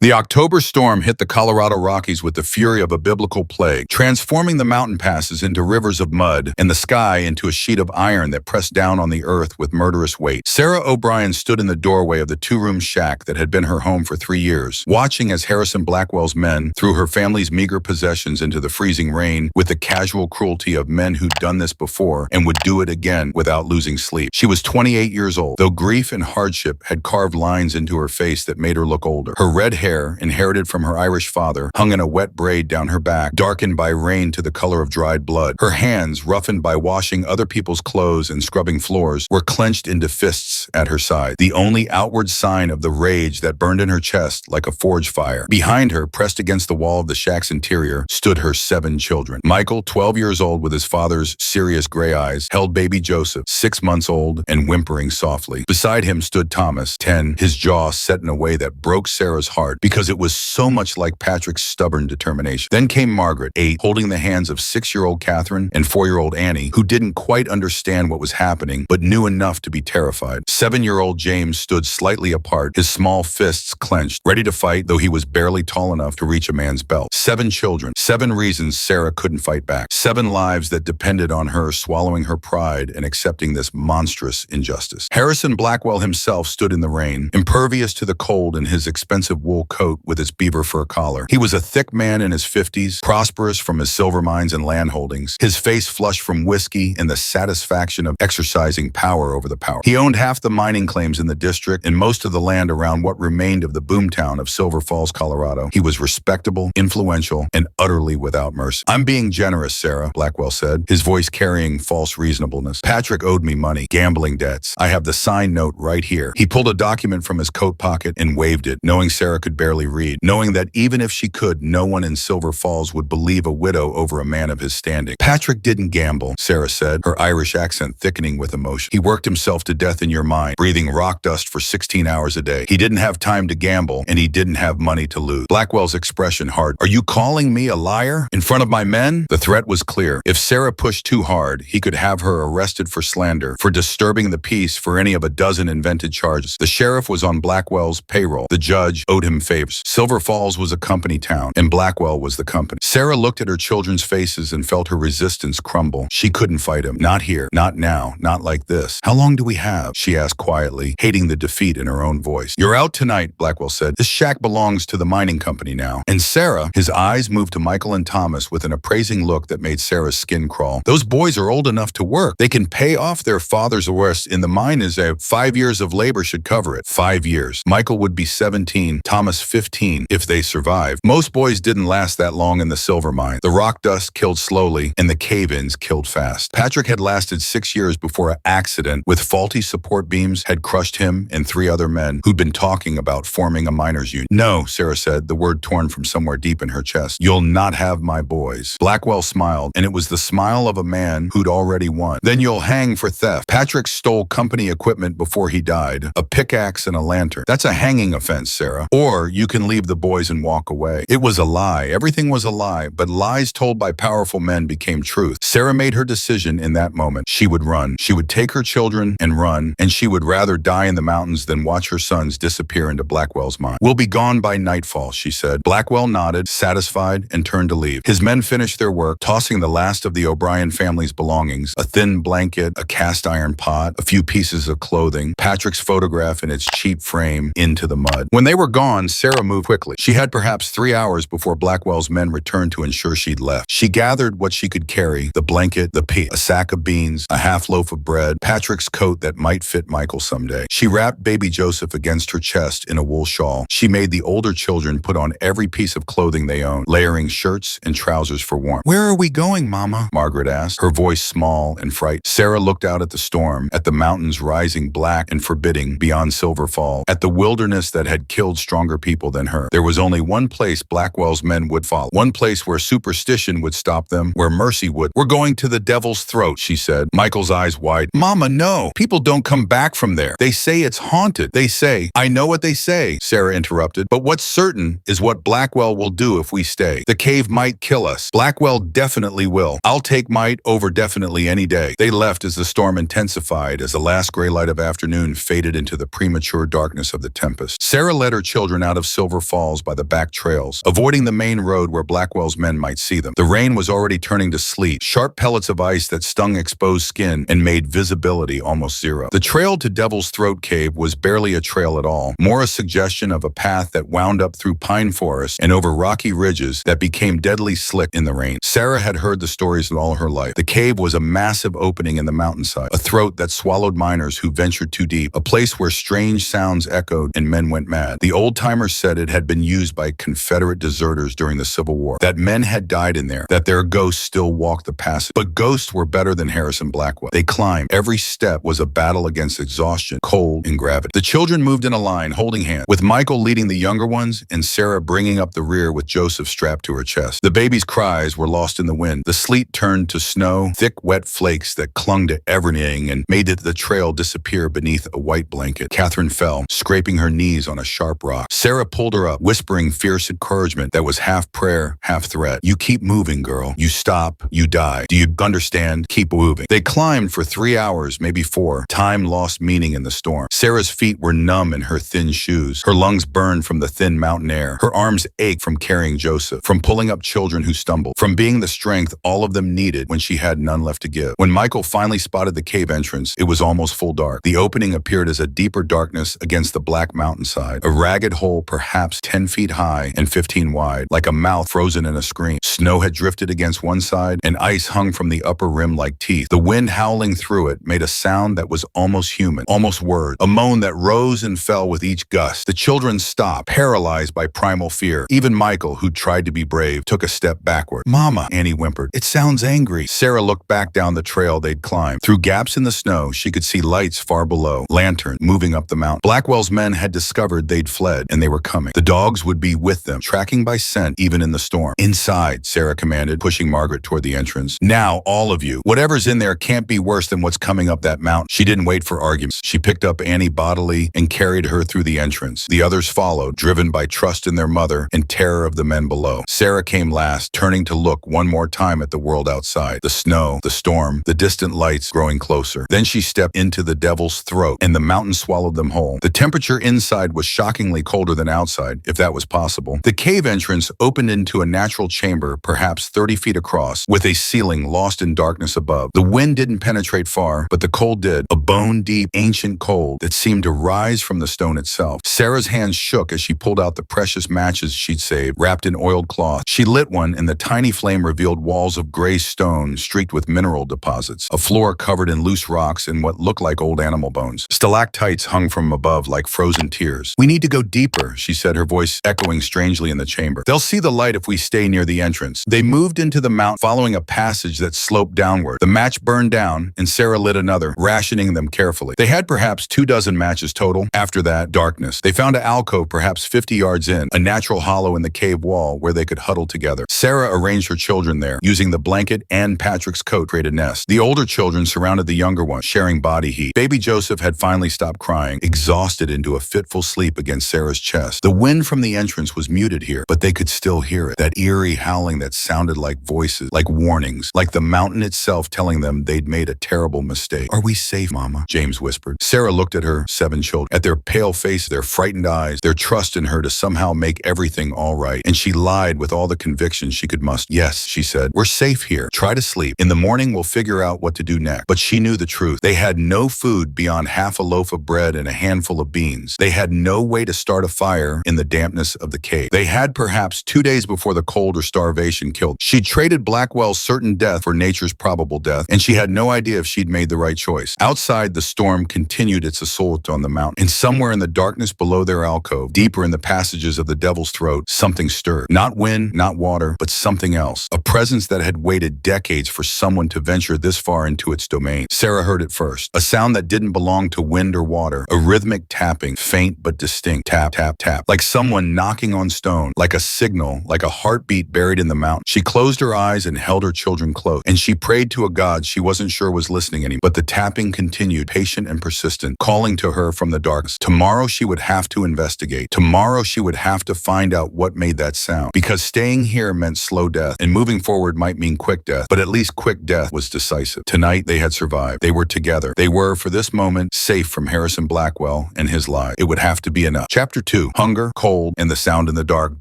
The October storm hit the Colorado Rockies with the fury of a biblical plague, transforming the mountain passes into rivers of mud and the sky into a sheet of iron that pressed down on the earth with murderous weight. Sarah O'Brien stood in the doorway of the two-room shack that had been her home for 3 years, watching as Harrison Blackwell's men threw her family's meager possessions into the freezing rain with the casual cruelty of men who'd done this before and would do it again without losing sleep. She was 28 years old, though grief and hardship had carved lines into her face that made her look older. Her red hair, inherited from her Irish father, hung in a wet braid down her back, darkened by rain to the color of dried blood. Her hands, roughened by washing other people's clothes and scrubbing floors, were clenched into fists at her side, the only outward sign of the rage that burned in her chest like a forge fire. Behind her, pressed against the wall of the shack's interior, stood her 7 children. Michael, 12 years old with his father's serious gray eyes, held baby Joseph, 6 months old and whimpering softly. Beside him stood Thomas, 10, his jaw set in a way that broke Sarah's heart, because it was so much like Patrick's stubborn determination. Then came Margaret, 8, holding the hands of 6-year-old Catherine and 4-year-old Annie, who didn't quite understand what was happening, but knew enough to be terrified. 7-year-old James stood slightly apart, his small fists clenched, ready to fight, though he was barely tall enough to reach a man's belt. 7 children, 7 reasons Sarah couldn't fight back, 7 lives that depended on her swallowing her pride and accepting this monstrous injustice. Harrison Blackwell himself stood in the rain, impervious to the cold in his expensive wool coat with its beaver fur collar. He was a thick man in his 50s, prosperous from his silver mines and land holdings, his face flushed from whiskey and the satisfaction of exercising power over the power. He owned half the mining claims in the district and most of the land around what remained of the boomtown of Silver Falls, Colorado. He was respectable, influential, and utterly without mercy. "I'm being generous, Sarah," Blackwell said, his voice carrying false reasonableness. "Patrick owed me money, gambling debts. I have the signed note right here." He pulled a document from his coat pocket and waved it, knowing Sarah could barely read, knowing that even if she could, no one in Silver Falls would believe a widow over a man of his standing. "Patrick didn't gamble," Sarah said, her Irish accent thickening with emotion. "He worked himself to death in your mind, breathing rock dust for 16 hours a day. He didn't have time to gamble, and he didn't have money to lose." Blackwell's expression hardened. "Are you calling me a liar? In front of my men?" The threat was clear. If Sarah pushed too hard, he could have her arrested for slander, for disturbing the peace, for any of a dozen invented charges. The sheriff was on Blackwell's payroll. The judge owed him favors. Silver Falls was a company town, and Blackwell was the company. Sarah looked at her children's faces and felt her resistance crumble. She couldn't fight him. Not here. Not now. Not like this. "How long do we have?" she asked quietly, hating the defeat in her own voice. "You're out tonight," Blackwell said. "This shack belongs to the mining company now." And Sarah, his eyes moved to Michael and Thomas with an appraising look that made Sarah's skin crawl. "Those boys are old enough to work. They can pay off their father's arrest in the mine as 5 years of labor should cover it." 5 years. Michael would be 17, Thomas 15, if they survived. Most boys didn't last that long in the silver mine. The rock dust killed slowly, and the cave-ins killed fast. Patrick had lasted 6 years before an accident with faulty support beams had crushed him and 3 other men who'd been talking about forming a miners' union. "No," Sarah said, the word torn from somewhere deep in her chest. "You'll not have my boys." Blackwell smiled, and it was the smile of a man who'd already won. "Then you'll hang for theft." Patrick stole company equipment before he died, a pickaxe and a lantern. "That's a hanging offense, Sarah. Or you can leave the boys and walk away." It was a lie. Everything was a lie, but lies told by powerful men became truth. Sarah made her decision in that moment. She would run. She would take her children and run, and she would rather die in the mountains than watch her sons disappear into Blackwell's mind. "We'll be gone by nightfall," she said. Blackwell nodded, satisfied, and turned to leave. His men finished their work, tossing the last of the O'Brien family's belongings, a thin blanket, a cast iron pot, a few pieces of clothing, Patrick's photograph in its cheap frame, into the mud. When they were gone, Sarah moved quickly. She had perhaps 3 hours before Blackwell's men returned to ensure she'd left. She gathered what she could carry, the blanket, the pea, a sack of beans, a half loaf of bread, Patrick's coat that might fit Michael someday. She wrapped baby Joseph against her chest in a wool shawl. She made the older children put on every piece of clothing they owned, layering shirts and trousers for warmth. "Where are we going, Mama?" Margaret asked, her voice small and frightened. Sarah looked out at the storm, at the mountains rising black and forbidding beyond Silver Falls, at the wilderness that had killed stronger people than her. There was only one place Blackwell's men would follow, one place where superstition would stop them, where mercy would. "We're going to the devil's throat," she said. Michael's eyes wide. "Mama, no. People don't come back from there. They say it's haunted. They say—" "I know what they say," Sarah interrupted, "but what's certain is what Blackwell will do if we stay. The cave might kill us. Blackwell definitely will. I'll take might over definitely any day." They left as the storm intensified, as the last gray light of afternoon faded into the premature darkness of the tempest. Sarah led her children out out of Silver Falls by the back trails, avoiding the main road where Blackwell's men might see them. The rain was already turning to sleet, sharp pellets of ice that stung exposed skin and made visibility almost zero. The trail to Devil's Throat Cave was barely a trail at all, more a suggestion of a path that wound up through pine forests and over rocky ridges that became deadly slick in the rain. Sarah had heard the stories all her life. The cave was a massive opening in the mountainside, a throat that swallowed miners who ventured too deep, a place where strange sounds echoed and men went mad. The old-timers said it had been used by Confederate deserters during the Civil War, that men had died in there, that their ghosts still walked the passage. But ghosts were better than Harrison Blackwell. They climbed. Every step was a battle against exhaustion, cold, and gravity. The children moved in a line, holding hands, with Michael leading the younger ones and Sarah bringing up the rear with Joseph strapped to her chest. The baby's cries were lost in the wind. The sleet turned to snow, thick, wet flakes that clung to everything and made the trail disappear beneath a white blanket. Catherine fell, scraping her knees on a sharp rock. Sarah pulled her up, whispering fierce encouragement that was half prayer, half threat. You keep moving, girl. You stop, you die. Do you understand? Keep moving. They climbed for 3 hours, maybe 4. Time lost meaning in the storm. Sarah's feet were numb in her thin shoes. Her lungs burned from the thin mountain air. Her arms ached from carrying Joseph, from pulling up children who stumbled, from being the strength all of them needed when she had none left to give. When Michael finally spotted the cave entrance, it was almost full dark. The opening appeared as a deeper darkness against the black mountainside, a ragged hole perhaps 10 feet high and 15 wide, like a mouth frozen in a scream. Snow had drifted against one side, and ice hung from the upper rim like teeth. The wind howling through it made a sound that was almost human, almost word, a moan that rose and fell with each gust. The children stopped, paralyzed by primal fear. Even Michael, who tried to be brave, took a step backward. Mama, Annie whimpered. It sounds angry. Sarah looked back down the trail they'd climbed. Through gaps in the snow, she could see lights far below, lanterns moving up the mountain. Blackwell's men had discovered they'd fled, and they were coming. The dogs would be with them, tracking by scent even in the storm. Inside, Sarah commanded, pushing Margaret toward the entrance. Now, all of you. Whatever's in there can't be worse than what's coming up that mountain. She didn't wait for arguments. She picked up Annie bodily and carried her through the entrance. The others followed, driven by trust in their mother and terror of the men below. Sarah came last, turning to look one more time at the world outside. The snow, the storm, the distant lights growing closer. Then she stepped into the Devil's Throat, and the mountain swallowed them whole. The temperature inside was shockingly colder than outside, if that was possible. The cave entrance opened into a natural chamber, perhaps 30 feet across, with a ceiling lost in darkness above. The wind didn't penetrate far, but the cold did, a bone-deep, ancient cold that seemed to rise from the stone itself. Sarah's hands shook as she pulled out the precious matches she'd saved, wrapped in oiled cloth. She lit one, and the tiny flame revealed walls of gray stone streaked with mineral deposits, a floor covered in loose rocks and what looked like old animal bones. Stalactites hung from above like frozen tears. We need to go deeper, she said, her voice echoing strangely in the chamber. They'll see the light if we stay near the entrance. They moved into the mountain, following a passage that sloped downward. The match burned down, and Sarah lit another, rationing them carefully. They had perhaps 24 matches total. After that, darkness. They found an alcove perhaps 50 yards in, a natural hollow in the cave wall where they could huddle together. Sarah arranged her children there, using the blanket and Patrick's coat to create a nest. The older children surrounded the younger ones, sharing body heat. Baby Joseph had finally stopped crying, exhausted into a fitful sleep against Sarah's chest. The wind from the entrance was muted here, but they could still hear it. That eerie howling that sounded like voices, like warnings, like the mountain itself telling them they'd made a terrible mistake. Are we safe, Mama? James whispered. Sarah looked at her 7 children, at their pale faces, their frightened eyes, their trust in her to somehow make everything all right, and she lied with all the conviction she could muster. Yes, she said, we're safe here. Try to sleep. In the morning, we'll figure out what to do next. But she knew the truth. They had no food beyond half a loaf of bread and a handful of beans. They had no way to start a fire in the dampness of the cave. They had perhaps 2 days before the cold or starvation killed. She traded Blackwell's certain death for nature's probable death, and she had no idea if she'd made the right choice. Outside, the storm continued its assault on the mountain, and somewhere in the darkness below their alcove, deeper in the passages of the Devil's Throat, something stirred. Not wind, not water, but something else. A presence that had waited decades for someone to venture this far into its domain. Sarah heard it first. A sound that didn't belong to wind or water. A rhythmic tapping, faint but distinct. Tap, tap, tap. Like someone knocking on stone. Like a signal, like a heartbeat buried in the mountain. She closed her eyes and held her children close. And she prayed to a God she wasn't sure was listening anymore. But the tapping continued, patient and persistent, calling to her from the darkness. Tomorrow she would have to investigate. Tomorrow she would have to find out what made that sound. Because staying here meant slow death, and moving forward might mean quick death. But at least quick death was decisive. Tonight they had survived. They were together. They were, for this moment, safe from Harrison Blackwell and his lie. It would have to be enough. Chapter 2. 2. Hunger, cold, and the sound in the dark.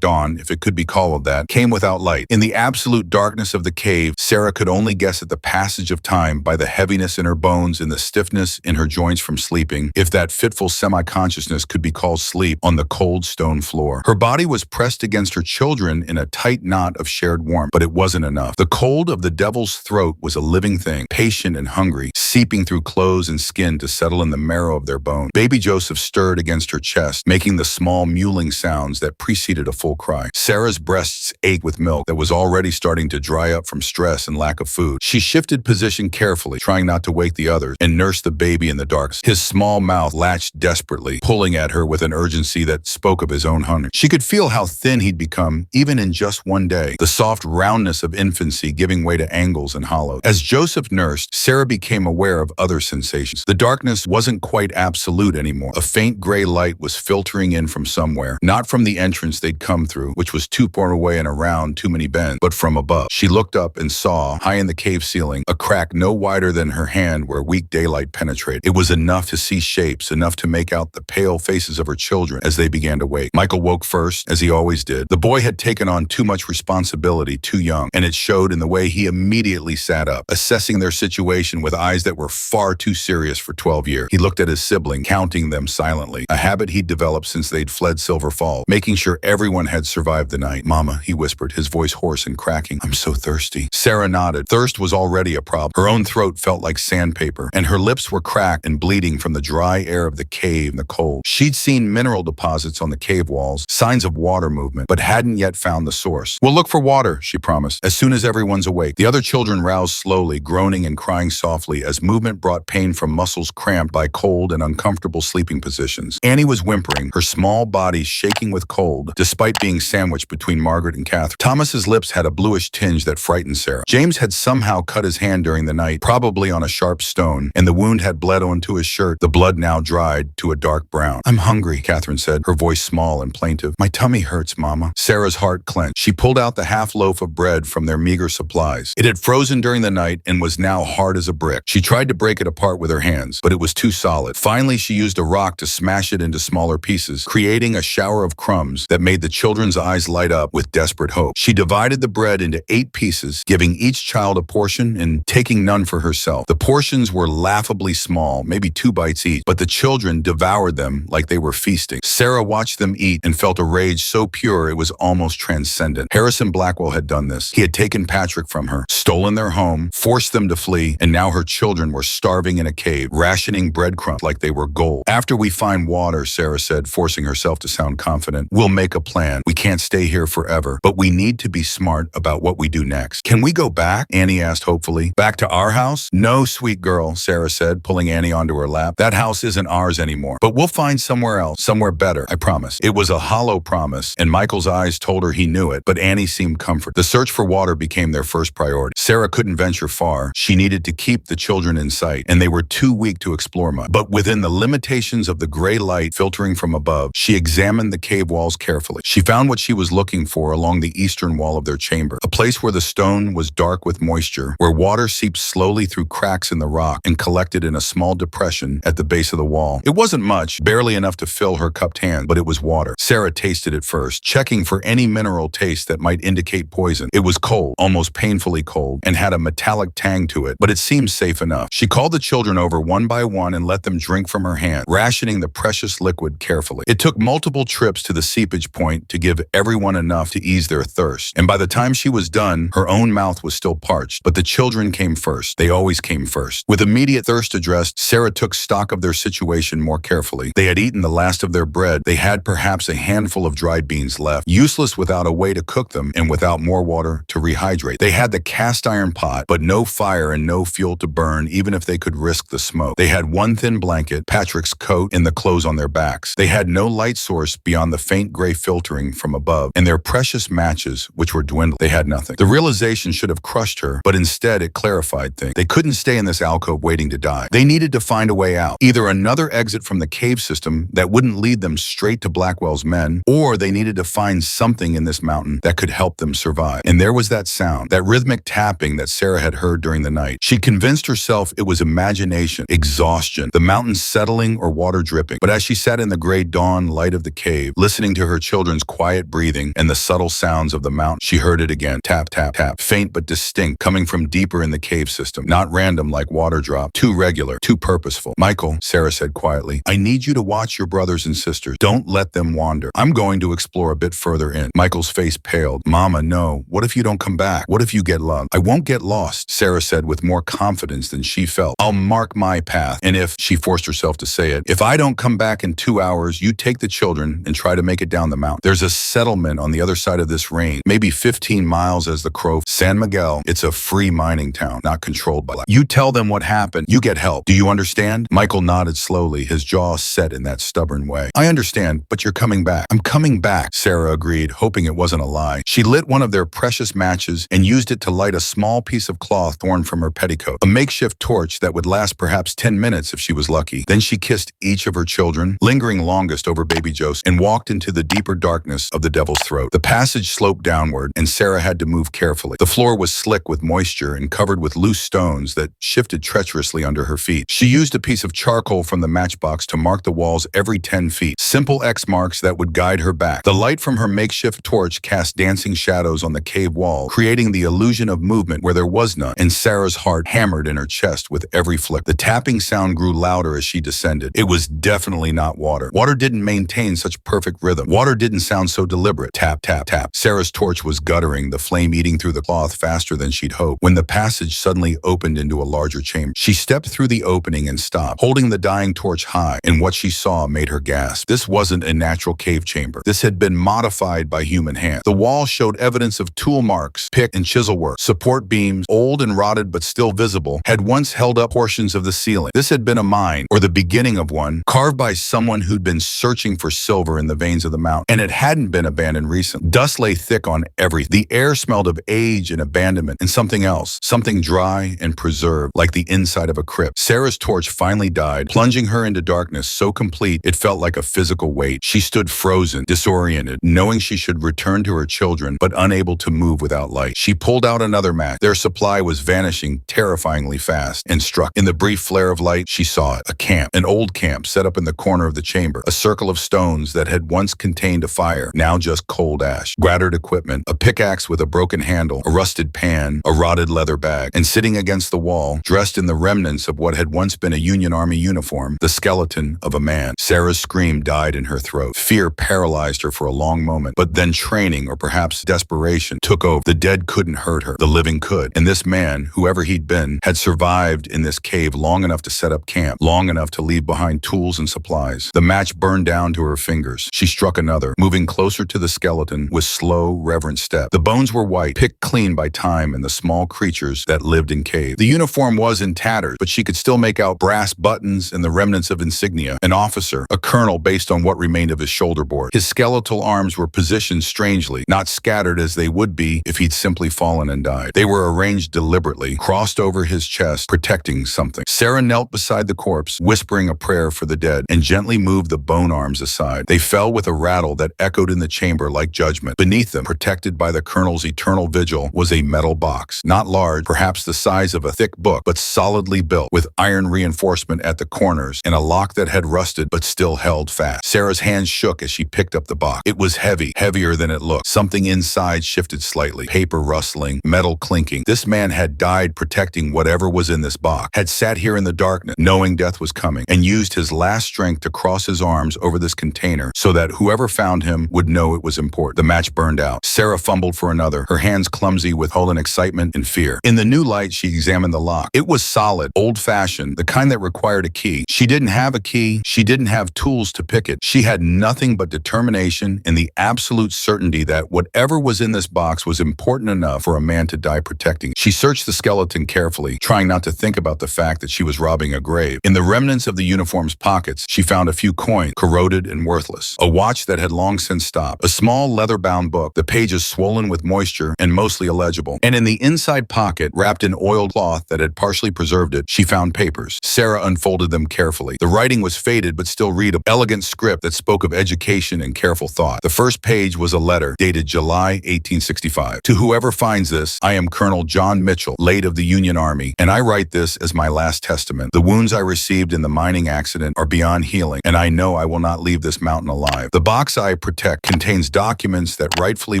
Dawn, if it could be called that, came without light. In the absolute darkness of the cave, Sarah could only guess at the passage of time by the heaviness in her bones and the stiffness in her joints from sleeping, if that fitful semi-consciousness could be called sleep, on the cold stone floor. Her body was pressed against her children in a tight knot of shared warmth, but it wasn't enough. The cold of the devil's throat was a living thing, patient and hungry, seeping through clothes and skin to settle in the marrow of their bone. Baby Joseph stirred against her chest, making the small mewling sounds that preceded a full cry. Sarah's breasts ached with milk that was already starting to dry up from stress and lack of food. She shifted position carefully, trying not to wake the others, and nursed the baby in the dark. His small mouth latched desperately, pulling at her with an urgency that spoke of his own hunger. She could feel how thin he'd become, even in just one day, the soft roundness of infancy giving way to angles and hollows. As Joseph nursed, Sarah became aware of other sensations. The darkness wasn't quite absolute anymore. A faint gray light was filtering in from somewhere, not from the entrance they'd come through, which was too far away and around too many bends, but from above. She looked up and saw, high in the cave ceiling, a crack no wider than her hand where weak daylight penetrated. It was enough to see shapes, enough to make out the pale faces of her children as they began to wake. Michael woke first, as he always did. The boy had taken on too much responsibility too young, and it showed in the way he immediately sat up, assessing their situation with eyes that were far too serious for 12 years. He looked at his sibling, counting them silently, a habit he'd developed since they'd fled Silver Falls, making sure everyone had survived the night. "Mama," he whispered, his voice hoarse and cracking. "I'm so thirsty." Sarah nodded. Thirst was already a problem. Her own throat felt like sandpaper, and her lips were cracked and bleeding from the dry air of the cave and the cold. She'd seen mineral deposits on the cave walls, signs of water movement, but hadn't yet found the source. "We'll look for water," she promised, "as soon as everyone's awake." The other children roused slowly, groaning and crying softly as movement brought pain from muscles cramped by cold and uncomfortable sleeping positions. Annie was whimpering, her small body shaking with cold, despite being sandwiched between Margaret and Catherine. Thomas's lips had a bluish tinge that frightened Sarah. James had somehow cut his hand during the night, probably on a sharp stone, and the wound had bled onto his shirt, the blood now dried to a dark brown. "I'm hungry," Catherine said, her voice small and plaintive. "My tummy hurts, Mama." Sarah's heart clenched. She pulled out the half loaf of bread from their meager supplies. It had frozen during the night and was now hard as a brick. She tried to break it apart with her hands, but it was too solid. Finally, she used a rock to smash it into smaller pieces, creating a shower of crumbs that made the children's eyes light up with desperate hope. She divided the bread into 8 pieces, giving each child a portion and taking none for herself. The portions were laughably small, maybe 2 bites each, but the children devoured them like they were feasting. Sarah watched them eat and felt a rage so pure it was almost transcendent. Harrison Blackwell had done this. He had taken Patrick from her, stolen their home, forced them to flee, and now her children were starving in a cave, rationing breadcrumbs like they were gold. "After we find water," Sarah said, forcing herself to sound confident, "we'll make a plan. We can't stay here forever, but we need to be smart about what we do next." "Can we go back?" Annie asked hopefully. "Back to our house?" "No, sweet girl," Sarah said, pulling Annie onto her lap. "That house isn't ours anymore, but we'll find somewhere else, somewhere better, I promise." It was a hollow promise, and Michael's eyes told her he knew it, but Annie seemed comforted. The search for water became their first priority. Sarah couldn't venture far. She needed to keep the children in sight, and they were too weak to explore much. But within the limitations of the gray light filtering from above, she examined the cave walls carefully. She found what she was looking for along the eastern wall of their chamber, a place where the stone was dark with moisture, where water seeped slowly through cracks in the rock and collected in a small depression at the base of the wall. It wasn't much, barely enough to fill her cupped hand, but it was water. Sarah tasted it first, checking for any mineral taste that might indicate poison. It was cold, almost painfully cold, and had a metallic tang to it, but it seemed safe enough. She called the children over one by one and let them drink from her hand, rationing the precious liquid carefully. It took multiple trips to the seepage point to give everyone enough to ease their thirst, and by the time she was done, her own mouth was still parched. But the children came first. They always came first. With immediate thirst addressed, Sarah took stock of their situation more carefully. They had eaten the last of their bread. They had perhaps a handful of dried beans left, useless without a way to cook them and without more water to rehydrate. They had the cast iron pot, but no fire and no fuel to burn, even if they could risk the smoke. They had one thin blanket, Patrick's coat, and the clothes on their backs. They had no light source beyond the faint gray filtering from above, and their precious matches, which were dwindling. They had nothing. The realization should have crushed her, but instead it clarified things. They couldn't stay in this alcove waiting to die. They needed to find a way out, either another exit from the cave system that wouldn't lead them straight to Blackwell's men, or they needed to find something in this mountain that could help them survive. And there was that sound, that rhythmic tapping that Sarah had heard during the night. She convinced herself it was imagination, exhaustion, the mountain settling or water dripping. But as she sat in the gray dawn brown light of the cave, listening to her children's quiet breathing and the subtle sounds of the mountain. She heard it again. Tap, tap, tap. Faint but distinct, coming from deeper in the cave system. Not random like water drop. Too regular. Too purposeful. Michael, Sarah said quietly, I need you to watch your brothers and sisters. Don't let them wander. I'm going to explore a bit further in. Michael's face paled. Mama, no. What if you don't come back? What if you get lost? I won't get lost, Sarah said with more confidence than she felt. I'll mark my path. And if, she forced herself to say it, if I don't come back in 2 hours, you take the children and try to make it down the mountain. There's a settlement on the other side of this range, maybe 15 miles as the crow. San Miguel, it's a free mining town, not controlled by. You tell them what happened. You get help. Do you understand? Michael nodded slowly, his jaw set in that stubborn way. I understand, but you're coming back. I'm coming back, Sarah agreed, hoping it wasn't a lie. She lit one of their precious matches and used it to light a small piece of cloth torn from her petticoat, a makeshift torch that would last perhaps 10 minutes if she was lucky. Then she kissed each of her children, lingering longest over baby Joseph, and walked into the deeper darkness of the Devil's Throat. The passage sloped downward, and Sarah had to move carefully. The floor was slick with moisture and covered with loose stones that shifted treacherously under her feet. She used a piece of charcoal from the matchbox to mark the walls every 10 feet, simple X marks that would guide her back. The light from her makeshift torch cast dancing shadows on the cave wall, creating the illusion of movement where there was none, and Sarah's heart hammered in her chest with every flick. The tapping sound grew louder as she descended. It was definitely not water. Water didn't maintain such perfect rhythm. Water didn't sound so deliberate. Tap, tap, tap. Sarah's torch was guttering, the flame eating through the cloth faster than she'd hoped, when the passage suddenly opened into a larger chamber. She stepped through the opening and stopped, holding the dying torch high, and what she saw made her gasp. This wasn't a natural cave chamber. This had been modified by human hands. The wall showed evidence of tool marks, pick and chisel work. Support beams, old and rotted but still visible, had once held up portions of the ceiling. This had been a mine, or the beginning of one, carved by someone who'd been searching for silver in the veins of the mountain, and it hadn't been abandoned recently. Dust lay thick on everything. The air smelled of age and abandonment and something else, something dry and preserved, like the inside of a crypt. Sarah's torch finally died, plunging her into darkness so complete it felt like a physical weight. She stood frozen, disoriented, knowing she should return to her children, but unable to move without light. She pulled out another match. Their supply was vanishing terrifyingly fast, and struck. In the brief flare of light, she saw it. A camp, an old camp set up in the corner of the chamber. A circle of stones that had once contained a fire, now just cold ash. Battered equipment, a pickaxe with a broken handle, a rusted pan, a rotted leather bag. And sitting against the wall, dressed in the remnants of what had once been a Union Army uniform, the skeleton of a man. Sarah's scream died in her throat. Fear paralyzed her for a long moment, but then training, or perhaps desperation, took over. The dead couldn't hurt her. The living could. And this man, whoever he'd been, had survived in this cave long enough to set up camp, long enough to leave behind tools and supplies. The match burned down to her fingers. She struck another, moving closer to the skeleton with slow, reverent step. The bones were white, picked clean by time and the small creatures that lived in cave. The uniform was in tatters, but she could still make out brass buttons and the remnants of insignia. An officer, a colonel based on what remained of his shoulder board. His skeletal arms were positioned strangely, not scattered as they would be if he'd simply fallen and died. They were arranged deliberately, crossed over his chest, protecting something. Sarah knelt beside the corpse, whispering a prayer for the dead, and gently moved the bone arms aside. They fell with a rattle that echoed in the chamber like judgment. Beneath them, protected by the colonel's eternal vigil, was a metal box. Not large, perhaps the size of a thick book, but solidly built, with iron reinforcement at the corners, and a lock that had rusted but still held fast. Sarah's hands shook as she picked up the box. It was heavy, heavier than it looked. Something inside shifted slightly, paper rustling, metal clinking. This man had died protecting whatever was in this box, had sat here in the darkness, knowing death was coming, and used his last strength to cross his arms over this container so that whoever found him would know it was important. The match burned out. Sarah fumbled for another, her hands clumsy with holding excitement and fear. In the new light, she examined the lock. It was solid, old-fashioned, the kind that required a key. She didn't have a key. She didn't have tools to pick it. She had nothing but determination and the absolute certainty that whatever was in this box was important enough for a man to die protecting. She searched the skeleton carefully, trying not to think about the fact that she was robbing a grave. In the remnants of the uniform's pockets, she found a few coins, corroded and worthless. A watch that had long since stopped. A small leather-bound book, the pages swollen with moisture and mostly illegible. And in the inside pocket, wrapped in oiled cloth that had partially preserved it, she found papers. Sarah unfolded them carefully. The writing was faded but still readable. Elegant script that spoke of education and careful thought. The first page was a letter dated July 1865. To whoever finds this, I am Colonel John Mitchell, late of the Union Army, and I write this as my last testament. The wounds I received in the mining accident are beyond healing, and I know I will not not leave this mountain alive. The box I protect contains documents that rightfully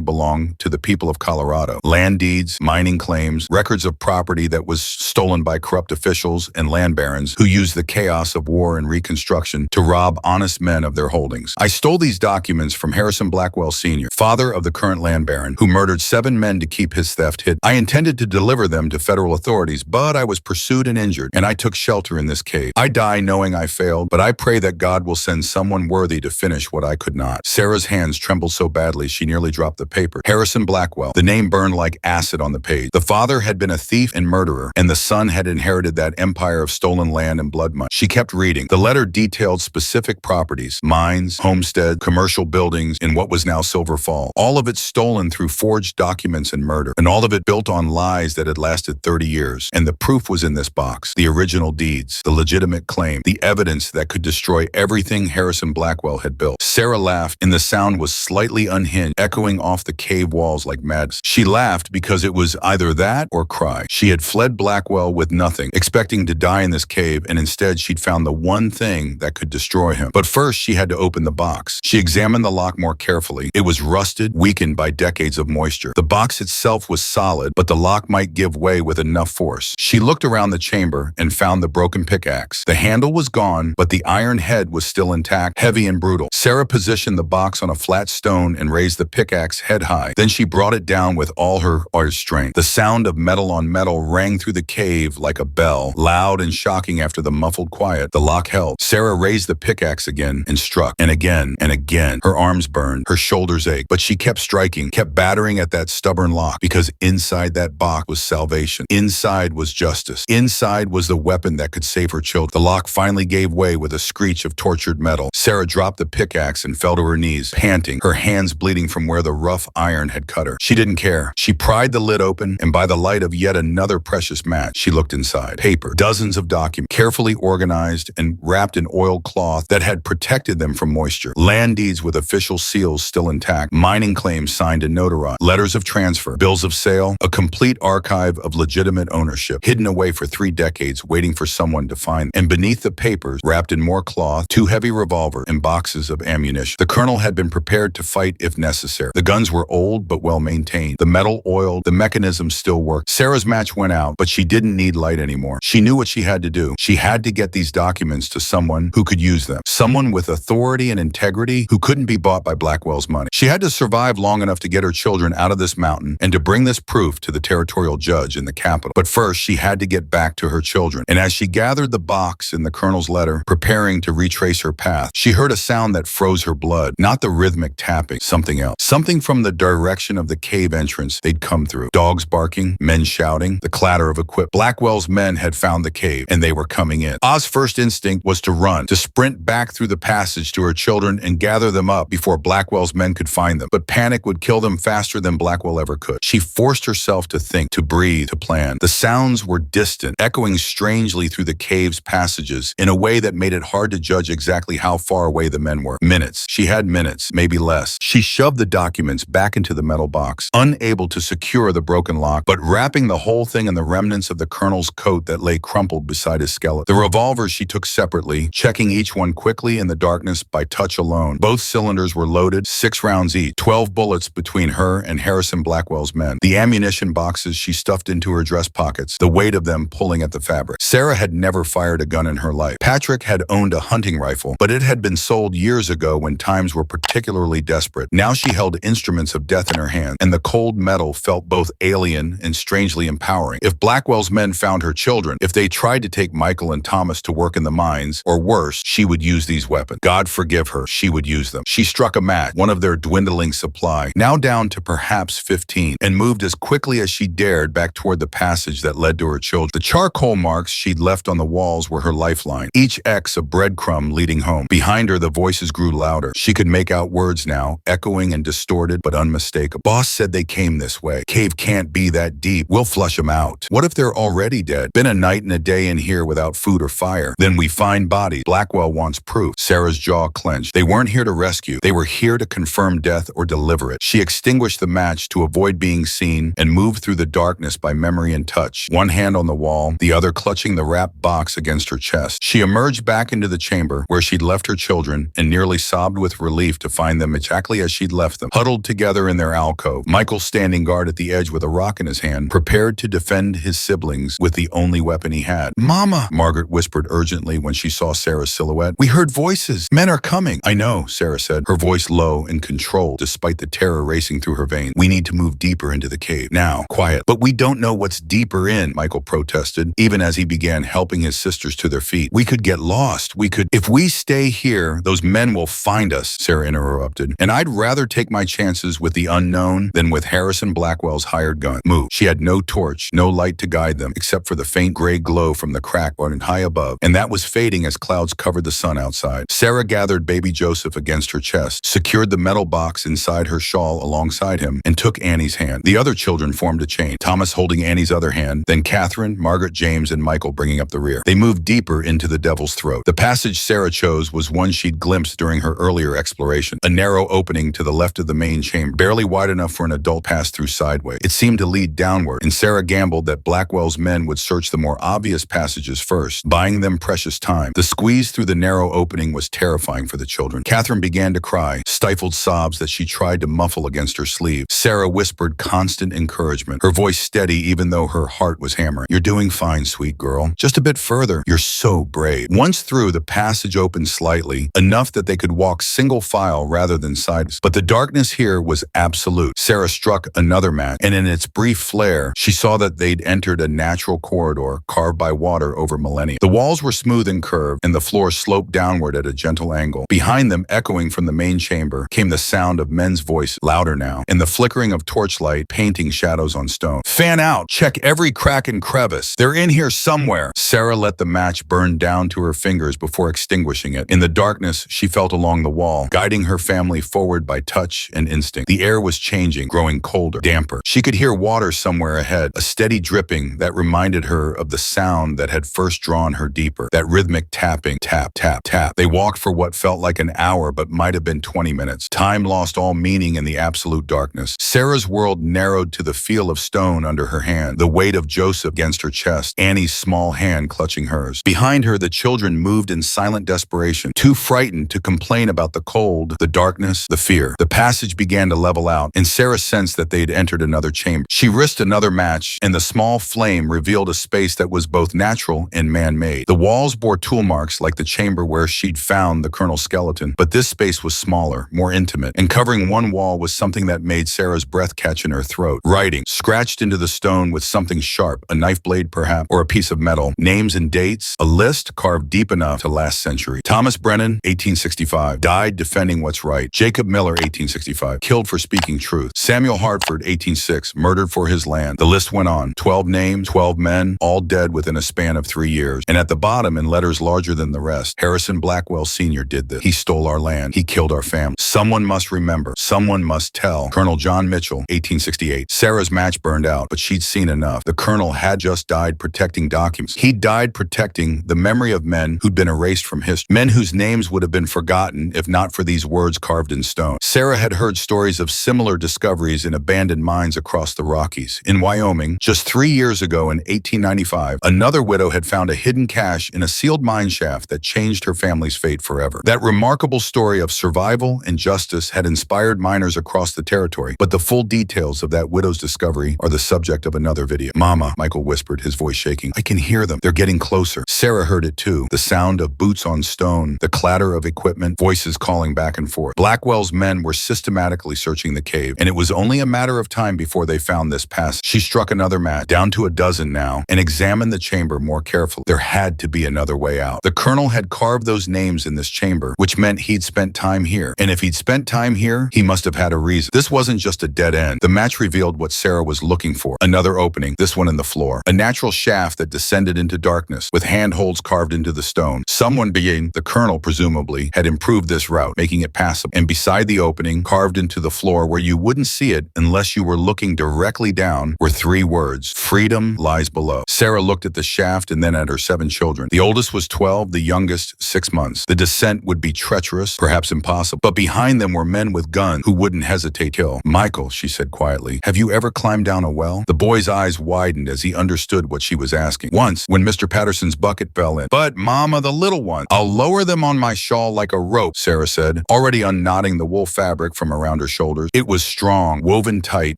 belong to the people of Colorado. Land deeds, mining claims, records of property that was stolen by corrupt officials and land barons who used the chaos of war and Reconstruction to rob honest men of their holdings. I stole these documents from Harrison Blackwell Sr., father of the current land baron, who murdered 7 men to keep his theft hidden. I intended to deliver them to federal authorities, but I was pursued and injured, and I took shelter in this cave. I die knowing I failed, but I pray that God will send someone worthy to finish what I could not. Sarah's hands trembled so badly she nearly dropped the paper. Harrison Blackwell. The name burned like acid on the page. The father had been a thief and murderer, and the son had inherited that empire of stolen land and blood money. She kept reading. The letter detailed specific properties, mines, homestead, commercial buildings in what was now Silver Fall. All of it stolen through forged documents and murder, and all of it built on lies that had lasted 30 years. And the proof was in this box. The original deeds, the legitimate claim, the evidence that could destroy everything Harrison Blackwell had built. Sarah laughed, and the sound was slightly unhinged, echoing off the cave walls like madness. She laughed because it was either that or cry. She had fled Blackwell with nothing, expecting to die in this cave, and instead she'd found the one thing that could destroy him. But first, she had to open the box. She examined the lock more carefully. It was rusted, weakened by decades of moisture. The box itself was solid, but the lock might give way with enough force. She looked around the chamber and found the broken pickaxe. The handle was gone, but the iron head was still intact, heavy and brutal. Sarah positioned the box on a flat stone and raised the pickaxe head high. Then she brought it down with all her strength. The sound of metal on metal rang through the cave like a bell, loud and shocking after the muffled quiet. The lock held. Sarah raised the pickaxe again and struck, and again and again. Her arms burned, her shoulders ached, but she kept striking, kept battering at that stubborn lock, because inside that box was salvation. Inside was justice. Inside was the weapon that could save her children. The lock finally gave way with a screech of tortured metal. Sarah dropped the pickaxe and fell to her knees, panting, her hands bleeding from where the rough iron had cut her. She didn't care. She pried the lid open, and by the light of yet another precious match, she looked inside. Paper, dozens of documents, carefully organized and wrapped in oiled cloth that had protected them from moisture. Land deeds with official seals still intact, mining claims signed and notarized, letters of transfer, bills of sale, a complete archive of legitimate ownership, hidden away for 3 decades, waiting for someone to find them. And beneath the papers, wrapped in more cloth, 2 heavy revolvers and boxes of ammunition. The colonel had been prepared to fight if necessary. The guns were old but well maintained. The metal oiled, the mechanism still worked. Sarah's match went out, but she didn't need light anymore. She knew what she had to do. She had to get these documents to someone who could use them. Someone with authority and integrity who couldn't be bought by Blackwell's money. She had to survive long enough to get her children out of this mountain and to bring this proof to the territorial judge in the capital. But first, she had to get back to her children. And as she gathered the box in the colonel's letter, preparing to retrace her path, she heard a sound that froze her blood. Not the rhythmic tapping, something else. Something from the direction of the cave entrance they'd come through. Dogs barking, men shouting, the clatter of equipment. Blackwell's men had found the cave, and they were coming in. Oz's first instinct was to run, to sprint back through the passage to her children and gather them up before Blackwell's men could find them. But panic would kill them faster than Blackwell ever could. She forced herself to think, to breathe, to plan. The sounds were distant, echoing strangely through the cave's passages in a way that made it hard to judge exactly how far away the men were. Minutes. She had minutes, maybe less. She shoved the documents back into the metal box, unable to secure the broken lock, but wrapping the whole thing in the remnants of the colonel's coat that lay crumpled beside his skeleton. The revolvers she took separately, checking each one quickly in the darkness by touch alone. Both cylinders were loaded, 6 rounds each, 12 bullets between her and Harrison Blackwell's men. The ammunition boxes she stuffed into her dress pockets, the weight of them pulling at the fabric. Sarah had never fired a gun in her life. Patrick had owned a hunting rifle, but it had been sold years ago when times were particularly desperate. Now she held instruments of death in her hand, and the cold metal felt both alien and strangely empowering. If Blackwell's men found her children, if they tried to take Michael and Thomas to work in the mines, or worse, she would use these weapons. God forgive her, she would use them. She struck a match, one of their dwindling supply, now down to perhaps 15, and moved as quickly as she dared back toward the passage that led to her children. The charcoal marks she'd left on the walls were her lifeline, each X a breadcrumb leading home. Behind her, the voices grew louder. She could make out words now, echoing and distorted, but unmistakable. Boss said they came this way. Cave can't be that deep. We'll flush them out. What if they're already dead? Been a night and a day in here without food or fire. Then we find bodies. Blackwell wants proof. Sarah's jaw clenched. They weren't here to rescue. They were here to confirm death or deliver it. She extinguished the match to avoid being seen and moved through the darkness by memory and touch, one hand on the wall, the other clutching the wrapped box against her chest. She emerged back into the chamber where she'd left her children and nearly sobbed with relief to find them exactly as she'd left them, huddled together in their alcove. Michael standing guard at the edge with a rock in his hand, prepared to defend his siblings with the only weapon he had. "Mama!" Margaret whispered urgently when she saw Sarah's silhouette. "We heard voices. Men are coming." "I know," Sarah said, her voice low and controlled despite the terror racing through her veins. "We need to move deeper into the cave. Now, quiet." "But we don't know what's deeper in," Michael protested, even as he began helping his sisters to their feet. "We could get lost. If we stay here, those men will find us," Sarah interrupted. "And I'd rather take my chances with the unknown than with Harrison Blackwell's hired gun." "Move." She had no torch, no light to guide them, except for the faint gray glow from the crack running high above, and that was fading as clouds covered the sun outside. Sarah gathered baby Joseph against her chest, secured the metal box inside her shawl alongside him, and took Annie's hand. The other children formed a chain, Thomas holding Annie's other hand, then Catherine, Margaret, James, and Michael bringing up the rear. They moved deeper into the devil's throat. The passage Sarah chose was one she'd glimpsed during her earlier exploration, a narrow opening to the left of the main chamber, barely wide enough for an adult pass through sideways. It seemed to lead downward, and Sarah gambled that Blackwell's men would search the more obvious passages first, buying them precious time. The squeeze through the narrow opening was terrifying for the children. Catherine began to cry, stifled sobs that she tried to muffle against her sleeve. Sarah whispered constant encouragement, her voice steady even though her heart was hammering. "You're doing fine, sweet girl. Just a bit further. You're so brave." Once through, the passage opened slightly, enough that they could walk single file rather than sides. But the darkness here was absolute. Sarah struck another match, and in its brief flare, she saw that they'd entered a natural corridor carved by water over millennia. The walls were smooth and curved, and the floor sloped downward at a gentle angle. Behind them, echoing from the main chamber, came the sound of men's voices, louder now, and the flickering of torchlight painting shadows on stone. "Fan out! Check every crack and crevice. They're in here somewhere." Sarah let the match burn down to her fingers before extinguishing it. In the darkness, she felt along the wall, guiding her family forward by touch and instinct. The air was changing, growing colder, damper. She could hear water somewhere ahead, a steady dripping that reminded her of the sound that had first drawn her deeper, that rhythmic tapping, tap, tap, tap. They walked for what felt like an hour but might have been 20 minutes. Time lost all meaning in the absolute darkness. Sarah's world narrowed to the feel of stone under her hand, the weight of Joseph against her chest, Annie's small hand clutching hers. Behind her, the children moved in silent desperation, too frightened to complain about the cold, the darkness, the fear. The passage began to level out, and Sarah sensed that they'd entered another chamber. She risked another match, and the small flame revealed a space that was both natural and man-made. The walls bore tool marks like the chamber where she'd found the Colonel's skeleton, but this space was smaller, more intimate, and covering one wall was something that made Sarah's breath catch in her throat. Writing, scratched into the stone with something sharp, a knife blade perhaps, or a piece of metal. Names and dates, a list carved deep enough to last century. Thomas Brennan, 1865, died defending what's right. Jacob Miller, 1865, killed for speaking truth. Samuel Hartford, 1806, murdered for his land. The list went on. 12 names, 12 men, all dead within a span of 3 years. And at the bottom, in letters larger than the rest, Harrison Blackwell Sr. did this. He stole our land. He killed our family. Someone must remember. Someone must tell. Colonel John Mitchell, 1868. Sarah's match burned out, but she'd seen enough. The colonel had just died protecting documents. He died protecting the memory of men who'd been erased from history. Men whose names would have been forgotten if not for these words carved in stone. Sarah had heard stories of similar discoveries in abandoned mines across the Rockies. In Wyoming, just 3 years ago in 1895, another widow had found a hidden cache in a sealed mine shaft that changed her family's fate forever. That remarkable story of survival and justice had inspired miners across the territory, but the full details of that widow's discovery are the subject of another video. "Mama," Michael whispered, his voice shaking. "I can hear them. They're getting closer." Sarah heard it too. The sound of boots on stone, the clatter of equipment, voices calling back and forth. Blackwell's men were systematically searching the cave, and it was only a matter of time before they found this passage. She struck another match, down to a dozen now, and examined the chamber more carefully. There had to be another way out. The colonel had carved those names in this chamber, which meant he'd spent time here. And if he'd spent time here, he must have had a reason. This wasn't just a dead end. The match revealed what Sarah was looking for. Another opening, this one in the floor. A natural shaft that descended into darkness, with handholds carved into the stone. Someone, being the colonel presumably, had improved this route, making it passable. And beside the opening, carved into the floor where you wouldn't see it unless you were looking looking directly down, were 3 words: freedom lies below. Sarah looked at the shaft and then at her 7 children. The oldest was 12, the youngest 6 months. The descent would be treacherous, perhaps impossible, but behind them were men with guns who wouldn't hesitate to kill. "Michael," she said quietly, "have you ever climbed down a well?" The boy's eyes widened as he understood what she was asking. "Once, when Mr. Patterson's bucket fell in." "But, Mama, the little one." "I'll lower them on my shawl like a rope," Sarah said, already unknotting the wool fabric from around her shoulders. It was strong, woven tight,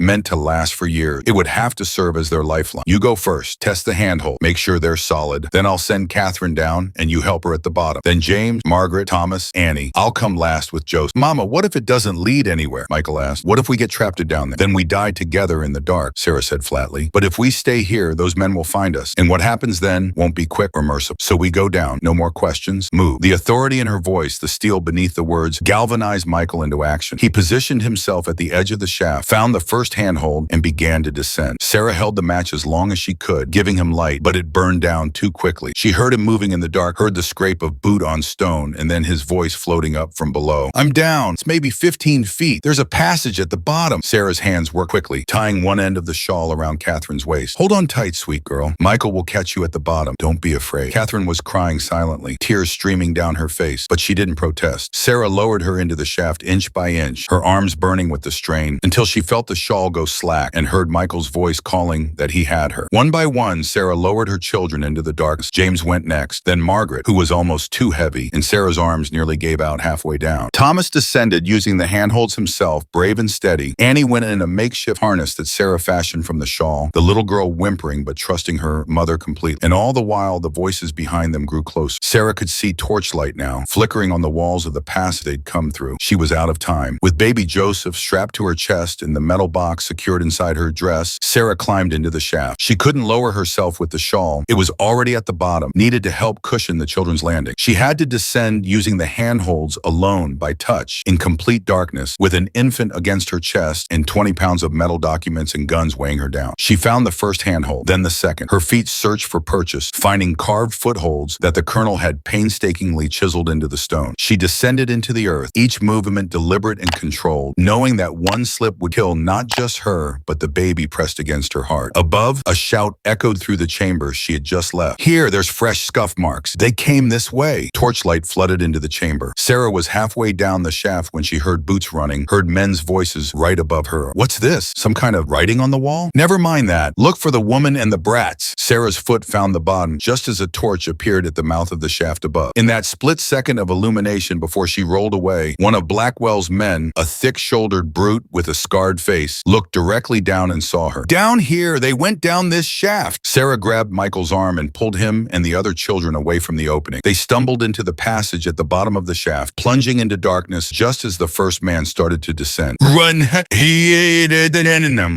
meant to last for years. It would have to serve as their lifeline. "You go first. Test the handhold. Make sure they're solid. Then I'll send Catherine down, and you help her at the bottom. Then James, Margaret, Thomas, Annie. I'll come last with Joseph." "Mama, what if it doesn't lead anywhere?" Michael asked. "What if we get trapped down there?" "Then we die together in the dark," Sarah said flatly. "But if we stay here, those men will find us. And what happens then won't be quick or merciful. So we go down. No more questions. Move." The authority in her voice, the steel beneath the words, galvanized Michael into action. He positioned himself at the edge of the shaft, found the first handhold, and began to descend. Sarah held the match as long as she could, giving him light, but it burned down too quickly. She heard him moving in the dark, heard the scrape of boot on stone, and then his voice floating up from below. "I'm down. It's maybe 15 feet. There's a passage at the bottom." Sarah's hands worked quickly, tying one end of the shawl around Catherine's waist. "Hold on tight, sweet girl. Michael will catch you at the bottom. Don't be afraid." Catherine was crying silently, tears streaming down her face, but she didn't protest. Sarah lowered her into the shaft inch by inch, her arms burning with the strain, until she felt the shawl go slack and heard Michael's voice calling that he had her. One by one, Sarah lowered her children into the darkness. James went next, then Margaret, who was almost too heavy, and Sarah's arms nearly gave out halfway down. Thomas descended using the handholds himself, brave and steady. Annie went in a makeshift harness that Sarah fashioned from the shawl, the little girl whimpering but trusting her mother completely. And all the while, the voices behind them grew closer. Sarah could see torchlight now, flickering on the walls of the passage they'd come through. She was out of time. With baby Joseph strapped to her chest and the metal box secured inside her dress, Sarah climbed into the shaft. She couldn't lower herself with the shawl. It was already at the bottom, needed to help cushion the children's landing. She had to descend using the handholds alone by touch, in complete darkness, with an infant against her chest and 20 pounds of metal documents and guns weighing her down. She found the first handhold, then the second. Her feet searched for purchase, finding carved footholds that the colonel had painstakingly chiseled into the stone. She descended into the earth, each movement deliberate and controlled, knowing that one slip would kill not just her, but the baby pressed against her heart. Above, a shout echoed through the chamber she had just left. "Here, there's fresh scuff marks. They came this way." Torchlight flooded into the chamber. Sarah was halfway down the shaft when she heard boots running, heard men's voices right above her. "What's this? Some kind of writing on the wall?" "Never mind that. Look for the woman and the brats." Sarah's foot found the bottom just as a torch appeared at the mouth of the shaft above. In that split second of illumination before she rolled away, one of Blackwell's men, a thick-shouldered brute with a scarred face, looked directly down and saw her. "Down here! They went down this shaft!" Sarah grabbed Michael's arm and pulled him and the other children away from the opening. They stumbled into the passage at the bottom of the shaft, plunging into darkness just as the first man started to descend. "Run!"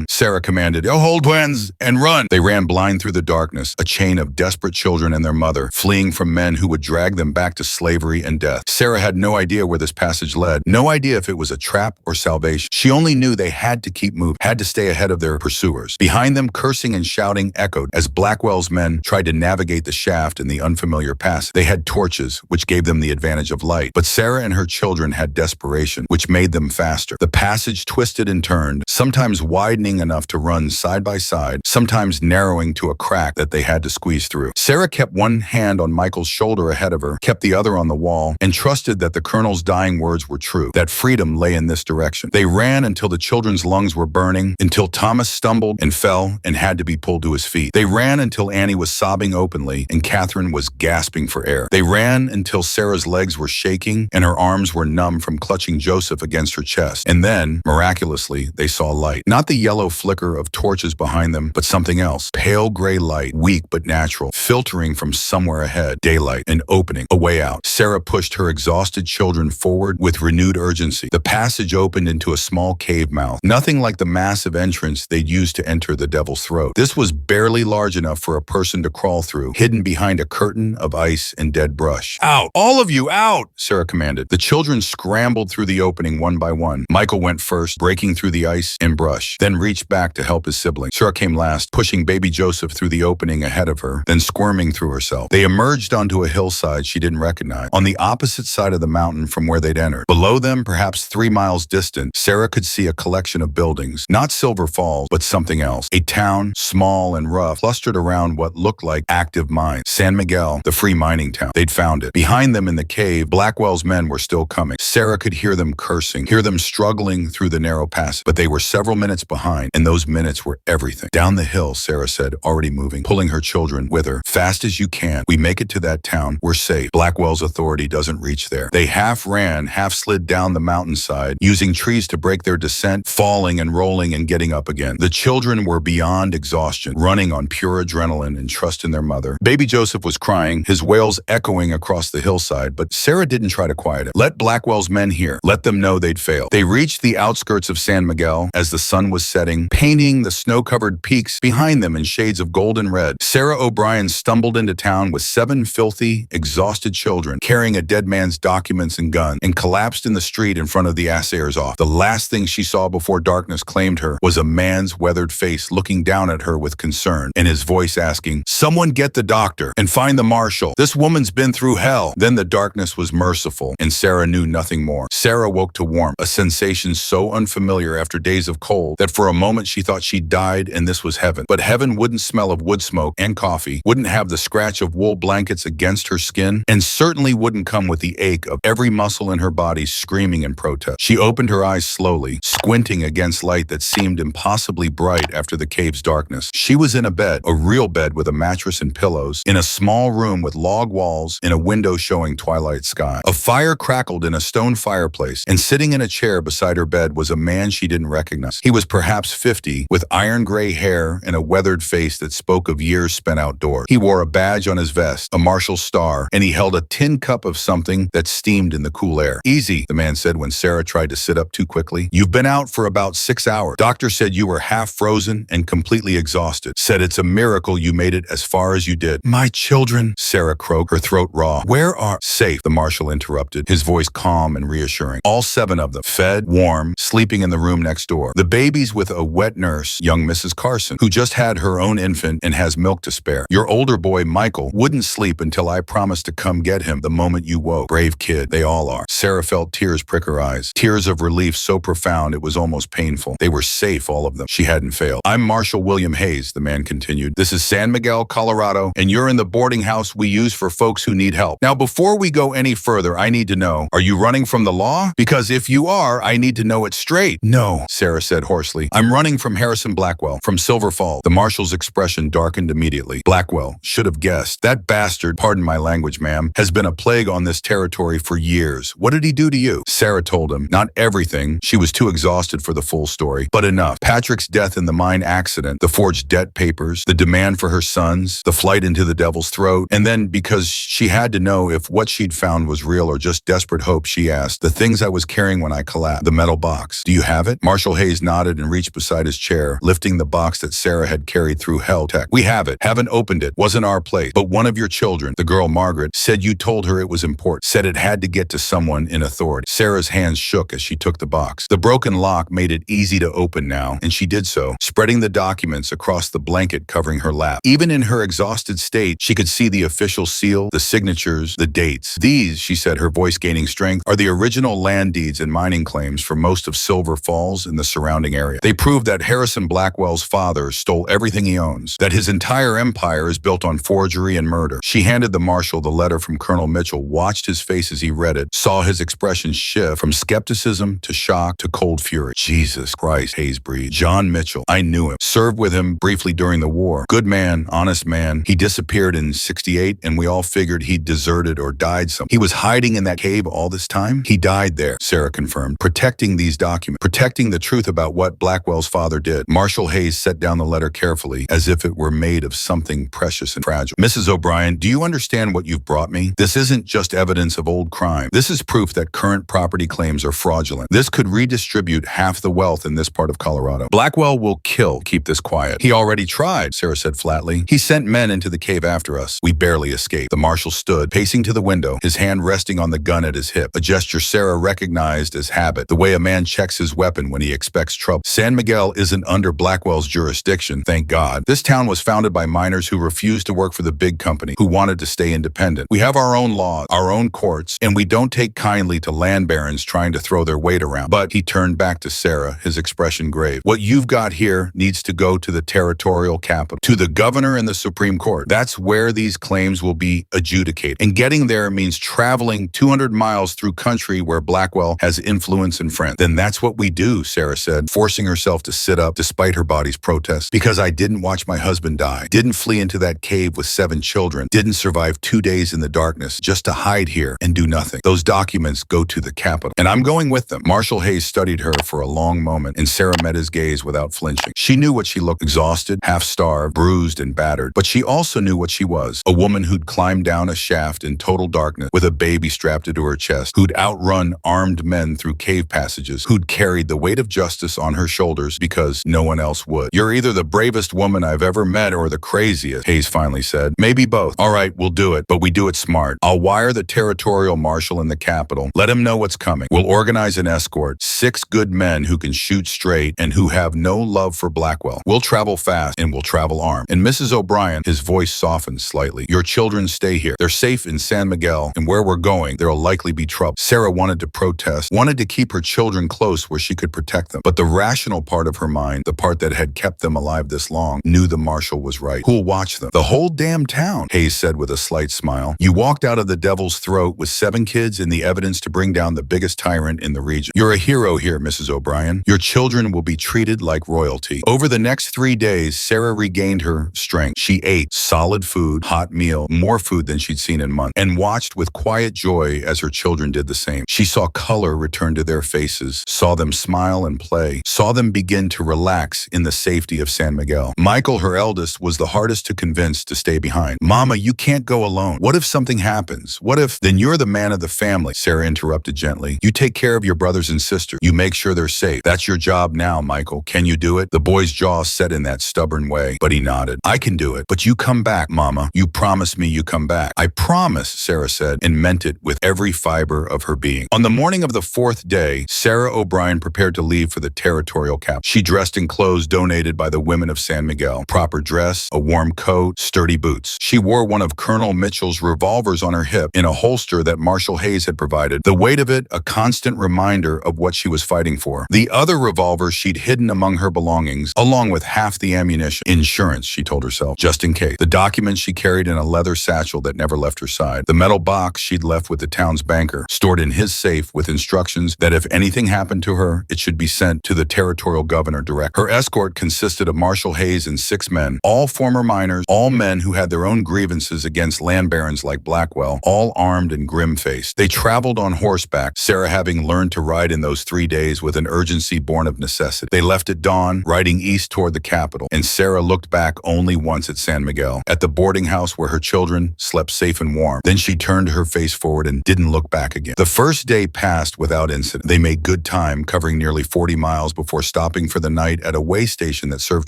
Sarah commanded. "Oh, hold hands and run!" They ran blind through the darkness, a chain of desperate children and their mother, fleeing from men who would drag them back to slavery and death. Sarah had no idea where this passage led, no idea if it was a trap or salvation. She only knew they had to keep moving, had to stay ahead of their pursuers. Behind them, cursing and shouting echoed as Blackwell's men tried to navigate the shaft in the unfamiliar passage. They had torches, which gave them the advantage of light, but Sarah and her children had desperation, which made them faster. The passage twisted and turned, sometimes widening enough to run side by side, sometimes narrowing to a crack that they had to squeeze through. Sarah kept one hand on Michael's shoulder ahead of her, kept the other on the wall, and trusted that the colonel's dying words were true, that freedom lay in this direction. They ran until the children's lungs were burning, until Thomas stumbled and fell and had to be pulled to his feet. They ran until Annie was sobbing openly and Catherine was gasping for air. They ran until Sarah's legs were shaking and her arms were numb from clutching Joseph against her chest. And then, miraculously, they saw light. Not the yellow flicker of torches behind them, but something else. Pale gray light, weak but natural, filtering from somewhere ahead. Daylight, an opening, a way out. Sarah pushed her exhausted children forward with renewed urgency. The passage opened into a small cave mouth, nothing like the massive entrance they'd used to enter the devil's throat. This was barely large enough for a person to crawl through, hidden behind a curtain of ice and dead brush. "Out! All of you, out!" Sarah commanded. The children scrambled through the opening one by one. Michael went first, breaking through the ice and brush, then reached raced back to help his sibling. Sarah came last, pushing baby Joseph through the opening ahead of her, then squirming through herself. They emerged onto a hillside she didn't recognize, on the opposite side of the mountain from where they'd entered. Below them, perhaps 3 miles distant, Sarah could see a collection of buildings, not Silver Falls, but something else. A town, small and rough, clustered around what looked like active mines. San Miguel, the free mining town. They'd found it. Behind them in the cave, Blackwell's men were still coming. Sarah could hear them cursing, hear them struggling through the narrow passage, but they were several minutes behind, and those minutes were everything. Down the hill, Sarah said, already moving, pulling her children with her. Fast as you can. We make it to that town. We're safe. Blackwell's authority doesn't reach there. They half ran, half slid down the mountainside, using trees to break their descent, falling and rolling and getting up again. The children were beyond exhaustion, running on pure adrenaline and trust in their mother. Baby Joseph was crying, his wails echoing across the hillside, but Sarah didn't try to quiet it. Let Blackwell's men hear. Let them know they'd failed. They reached the outskirts of San Miguel as the sun was setting, painting the snow-covered peaks behind them in shades of gold and red. Sarah O'Brien stumbled into town with 7 filthy, exhausted children, carrying a dead man's documents and gun, and collapsed in the street in front of the assayer's office. The last thing she saw before darkness claimed her was a man's weathered face looking down at her with concern, and his voice asking, "Someone get the doctor and find the marshal. This woman's been through hell." Then the darkness was merciful, and Sarah knew nothing more. Sarah woke to warmth, a sensation so unfamiliar after days of cold that for a moment she thought she'd died and this was heaven. But heaven wouldn't smell of wood smoke and coffee, wouldn't have the scratch of wool blankets against her skin, and certainly wouldn't come with the ache of every muscle in her body screaming in protest. She opened her eyes slowly, squinting against light that seemed impossibly bright after the cave's darkness. She was in a bed, a real bed with a mattress and pillows, in a small room with log walls and a window showing twilight sky. A fire crackled in a stone fireplace, and sitting in a chair beside her bed was a man she didn't recognize. He was perhaps 50, with iron gray hair and a weathered face that spoke of years spent outdoors. He wore a badge on his vest, a marshal's star, and he held a tin cup of something that steamed in the cool air. "Easy," the man said when Sarah tried to sit up too quickly. "You've been out for about 6 hours. Doctor said you were half frozen and completely exhausted. Said it's a miracle you made it as far as you did." "My children," Sarah croaked, her throat raw. "Where are—" "Safe," the marshal interrupted, his voice calm and reassuring. "All 7 of them, fed, warm, sleeping in the room next door. The baby's with a wet nurse, young Mrs. Carson, who just had her own infant and has milk to spare. Your older boy, Michael, wouldn't sleep until I promised to come get him the moment you woke. Brave kid, they all are." Sarah felt tears prick her eyes, tears of relief so profound it was almost painful. They were safe, all of them. She hadn't failed. "I'm Marshal William Hayes," the man continued. "This is San Miguel, Colorado, and you're in the boarding house we use for folks who need help. Now, before we go any further, I need to know, are you running from the law? Because if you are, I need to know it straight." "No," Sarah said hoarsely. "I'm running from Harrison Blackwell, from Silver Falls." The marshal's expression darkened immediately. Blackwell should have guessed. "That bastard, pardon my language, ma'am, has been a plague on this territory for years. What did he do to you?" Sarah told him. Not everything. She was too exhausted for the full story, but enough. Patrick's death in the mine accident, the forged debt papers, the demand for her sons, the flight into the devil's throat, and then, because she had to know if what she'd found was real or just desperate hope, she asked, "The things I was carrying when I collapsed, the metal box, do you have it?" Marshal Hayes nodded and reached beside his chair, lifting the box that Sarah had carried through hell tech. "We have it. Haven't opened it. Wasn't our place. But one of your children, the girl Margaret, said you told her it was important. Said it had to get to someone in authority." Sarah's hands shook as she took the box. The broken lock made it easy to open now, and she did so, spreading the documents across the blanket covering her lap. Even in her exhausted state, she could see the official seal, the signatures, the dates. "These," she said, her voice gaining strength, "are the original land deeds and mining claims for most of Silver Falls and the surrounding area. They prove that Harrison Blackwell's father stole everything he owns, that his entire empire is built on forgery and murder." She handed the marshal the letter from Colonel Mitchell, watched his face as he read it, saw his expression shift from skepticism to shock to cold fury. "Jesus Christ," Hayes breathed. "John Mitchell. I knew him. Served with him briefly during the war. Good man, honest man. He disappeared in '68, and we all figured he'd deserted or died somewhere. He was hiding in that cave all this time?" "He died there," Sarah confirmed, "protecting these documents, protecting the truth about what Blackwell's father did." Marshal Hayes set down the letter carefully, as if it were made of something precious and fragile. "Mrs. O'Brien, do you understand what you've brought me? This isn't just evidence of old crime. This is proof that current property claims are fraudulent. This could redistribute half the wealth in this part of Colorado. Blackwell will kill. Keep this quiet." "He already tried," Sarah said flatly. "He sent men into the cave after us. We barely escaped." The marshal stood, pacing to the window, his hand resting on the gun at his hip, a gesture Sarah recognized as habit, the way a man checks his weapon when he expects trouble. "San Miguel Miguel isn't under Blackwell's jurisdiction, thank God. This town was founded by miners who refused to work for the big company, who wanted to stay independent. We have our own laws, our own courts, and we don't take kindly to land barons trying to throw their weight around. But he turned back to Sarah, his expression grave. What you've got here needs to go to the territorial capital, to the governor and the Supreme Court. That's where these claims will be adjudicated. And getting there means traveling 200 miles through country where Blackwell has influence and friends. Then that's what we do, Sarah said, forcing herself to sit up despite her body's protest. Because I didn't watch my husband die, didn't flee into that cave with 7 children, didn't survive 2 days in the darkness just to hide here and do nothing. Those documents go to the capital, and I'm going with them. Marshall Hayes studied her for a long moment, and Sarah met his gaze without flinching. She knew what she looked: exhausted, half-starved, bruised, and battered. But she also knew what she was: a woman who'd climbed down a shaft in total darkness with a baby strapped to her chest, who'd outrun armed men through cave passages, who'd carried the weight of justice on her shoulders because no one else would. You're either the bravest woman I've ever met or the craziest, Hayes finally said. Maybe both. All right, we'll do it, but we do it smart. I'll wire the territorial marshal in the capital. Let him know what's coming. We'll organize an escort, 6 good men who can shoot straight and who have no love for Blackwell. We'll travel fast and we'll travel armed. And Mrs. O'Brien, his voice softened slightly, your children stay here. They're safe in San Miguel, and where we're going, there'll likely be trouble. Sarah wanted to protest, wanted to keep her children close where she could protect them. But the rational part of her mind, the part that had kept them alive this long, knew the marshal was right. Who'll watch them? The whole damn town, Hayes said with a slight smile. You walked out of the devil's throat with 7 kids and the evidence to bring down the biggest tyrant in the region. You're a hero here, Mrs. O'Brien. Your children will be treated like royalty. Over the next 3 days, Sarah regained her strength. She ate solid food, hot meal, more food than she'd seen in months, and watched with quiet joy as her children did the same. She saw color return to their faces, saw them smile and play, saw them begin to relax in the safety of San Miguel. Michael, her eldest, was the hardest to convince to stay behind. Mama, you can't go alone. What if something happens? What if? Then you're the man of the family, Sarah interrupted gently. You take care of your brothers and sisters. You make sure they're safe. That's your job now, Michael. Can you do it? The boy's jaw set in that stubborn way, but he nodded. I can do it, but you come back, Mama. You promise me you come back. I promise, Sarah said, and meant it with every fiber of her being. On the morning of the 4th day, Sarah O'Brien prepared to leave for the territorial capital. She dressed in clothes donated by the women of San Miguel. Proper dress, a warm coat, sturdy boots. She wore one of Colonel Mitchell's revolvers on her hip in a holster that Marshal Hayes had provided. The weight of it, a constant reminder of what she was fighting for. The other revolver she'd hidden among her belongings, along with half the ammunition. Insurance, she told herself, just in case. The documents she carried in a leather satchel that never left her side. The metal box she'd left with the town's banker, stored in his safe with instructions that if anything happened to her, it should be sent to the territorial governor direct. Her escort consisted of Marshal Hayes and 6 men, all former miners, all men who had their own grievances against land barons like Blackwell, all armed and grim-faced. They traveled on horseback, Sarah having learned to ride in those 3 days with an urgency born of necessity. They left at dawn, riding east toward the capital, and Sarah looked back only once at San Miguel, at the boarding house where her children slept safe and warm. Then she turned her face forward and didn't look back again. The first day passed without incident. They made good time, covering nearly 40 miles before stopping for the night at a way station that served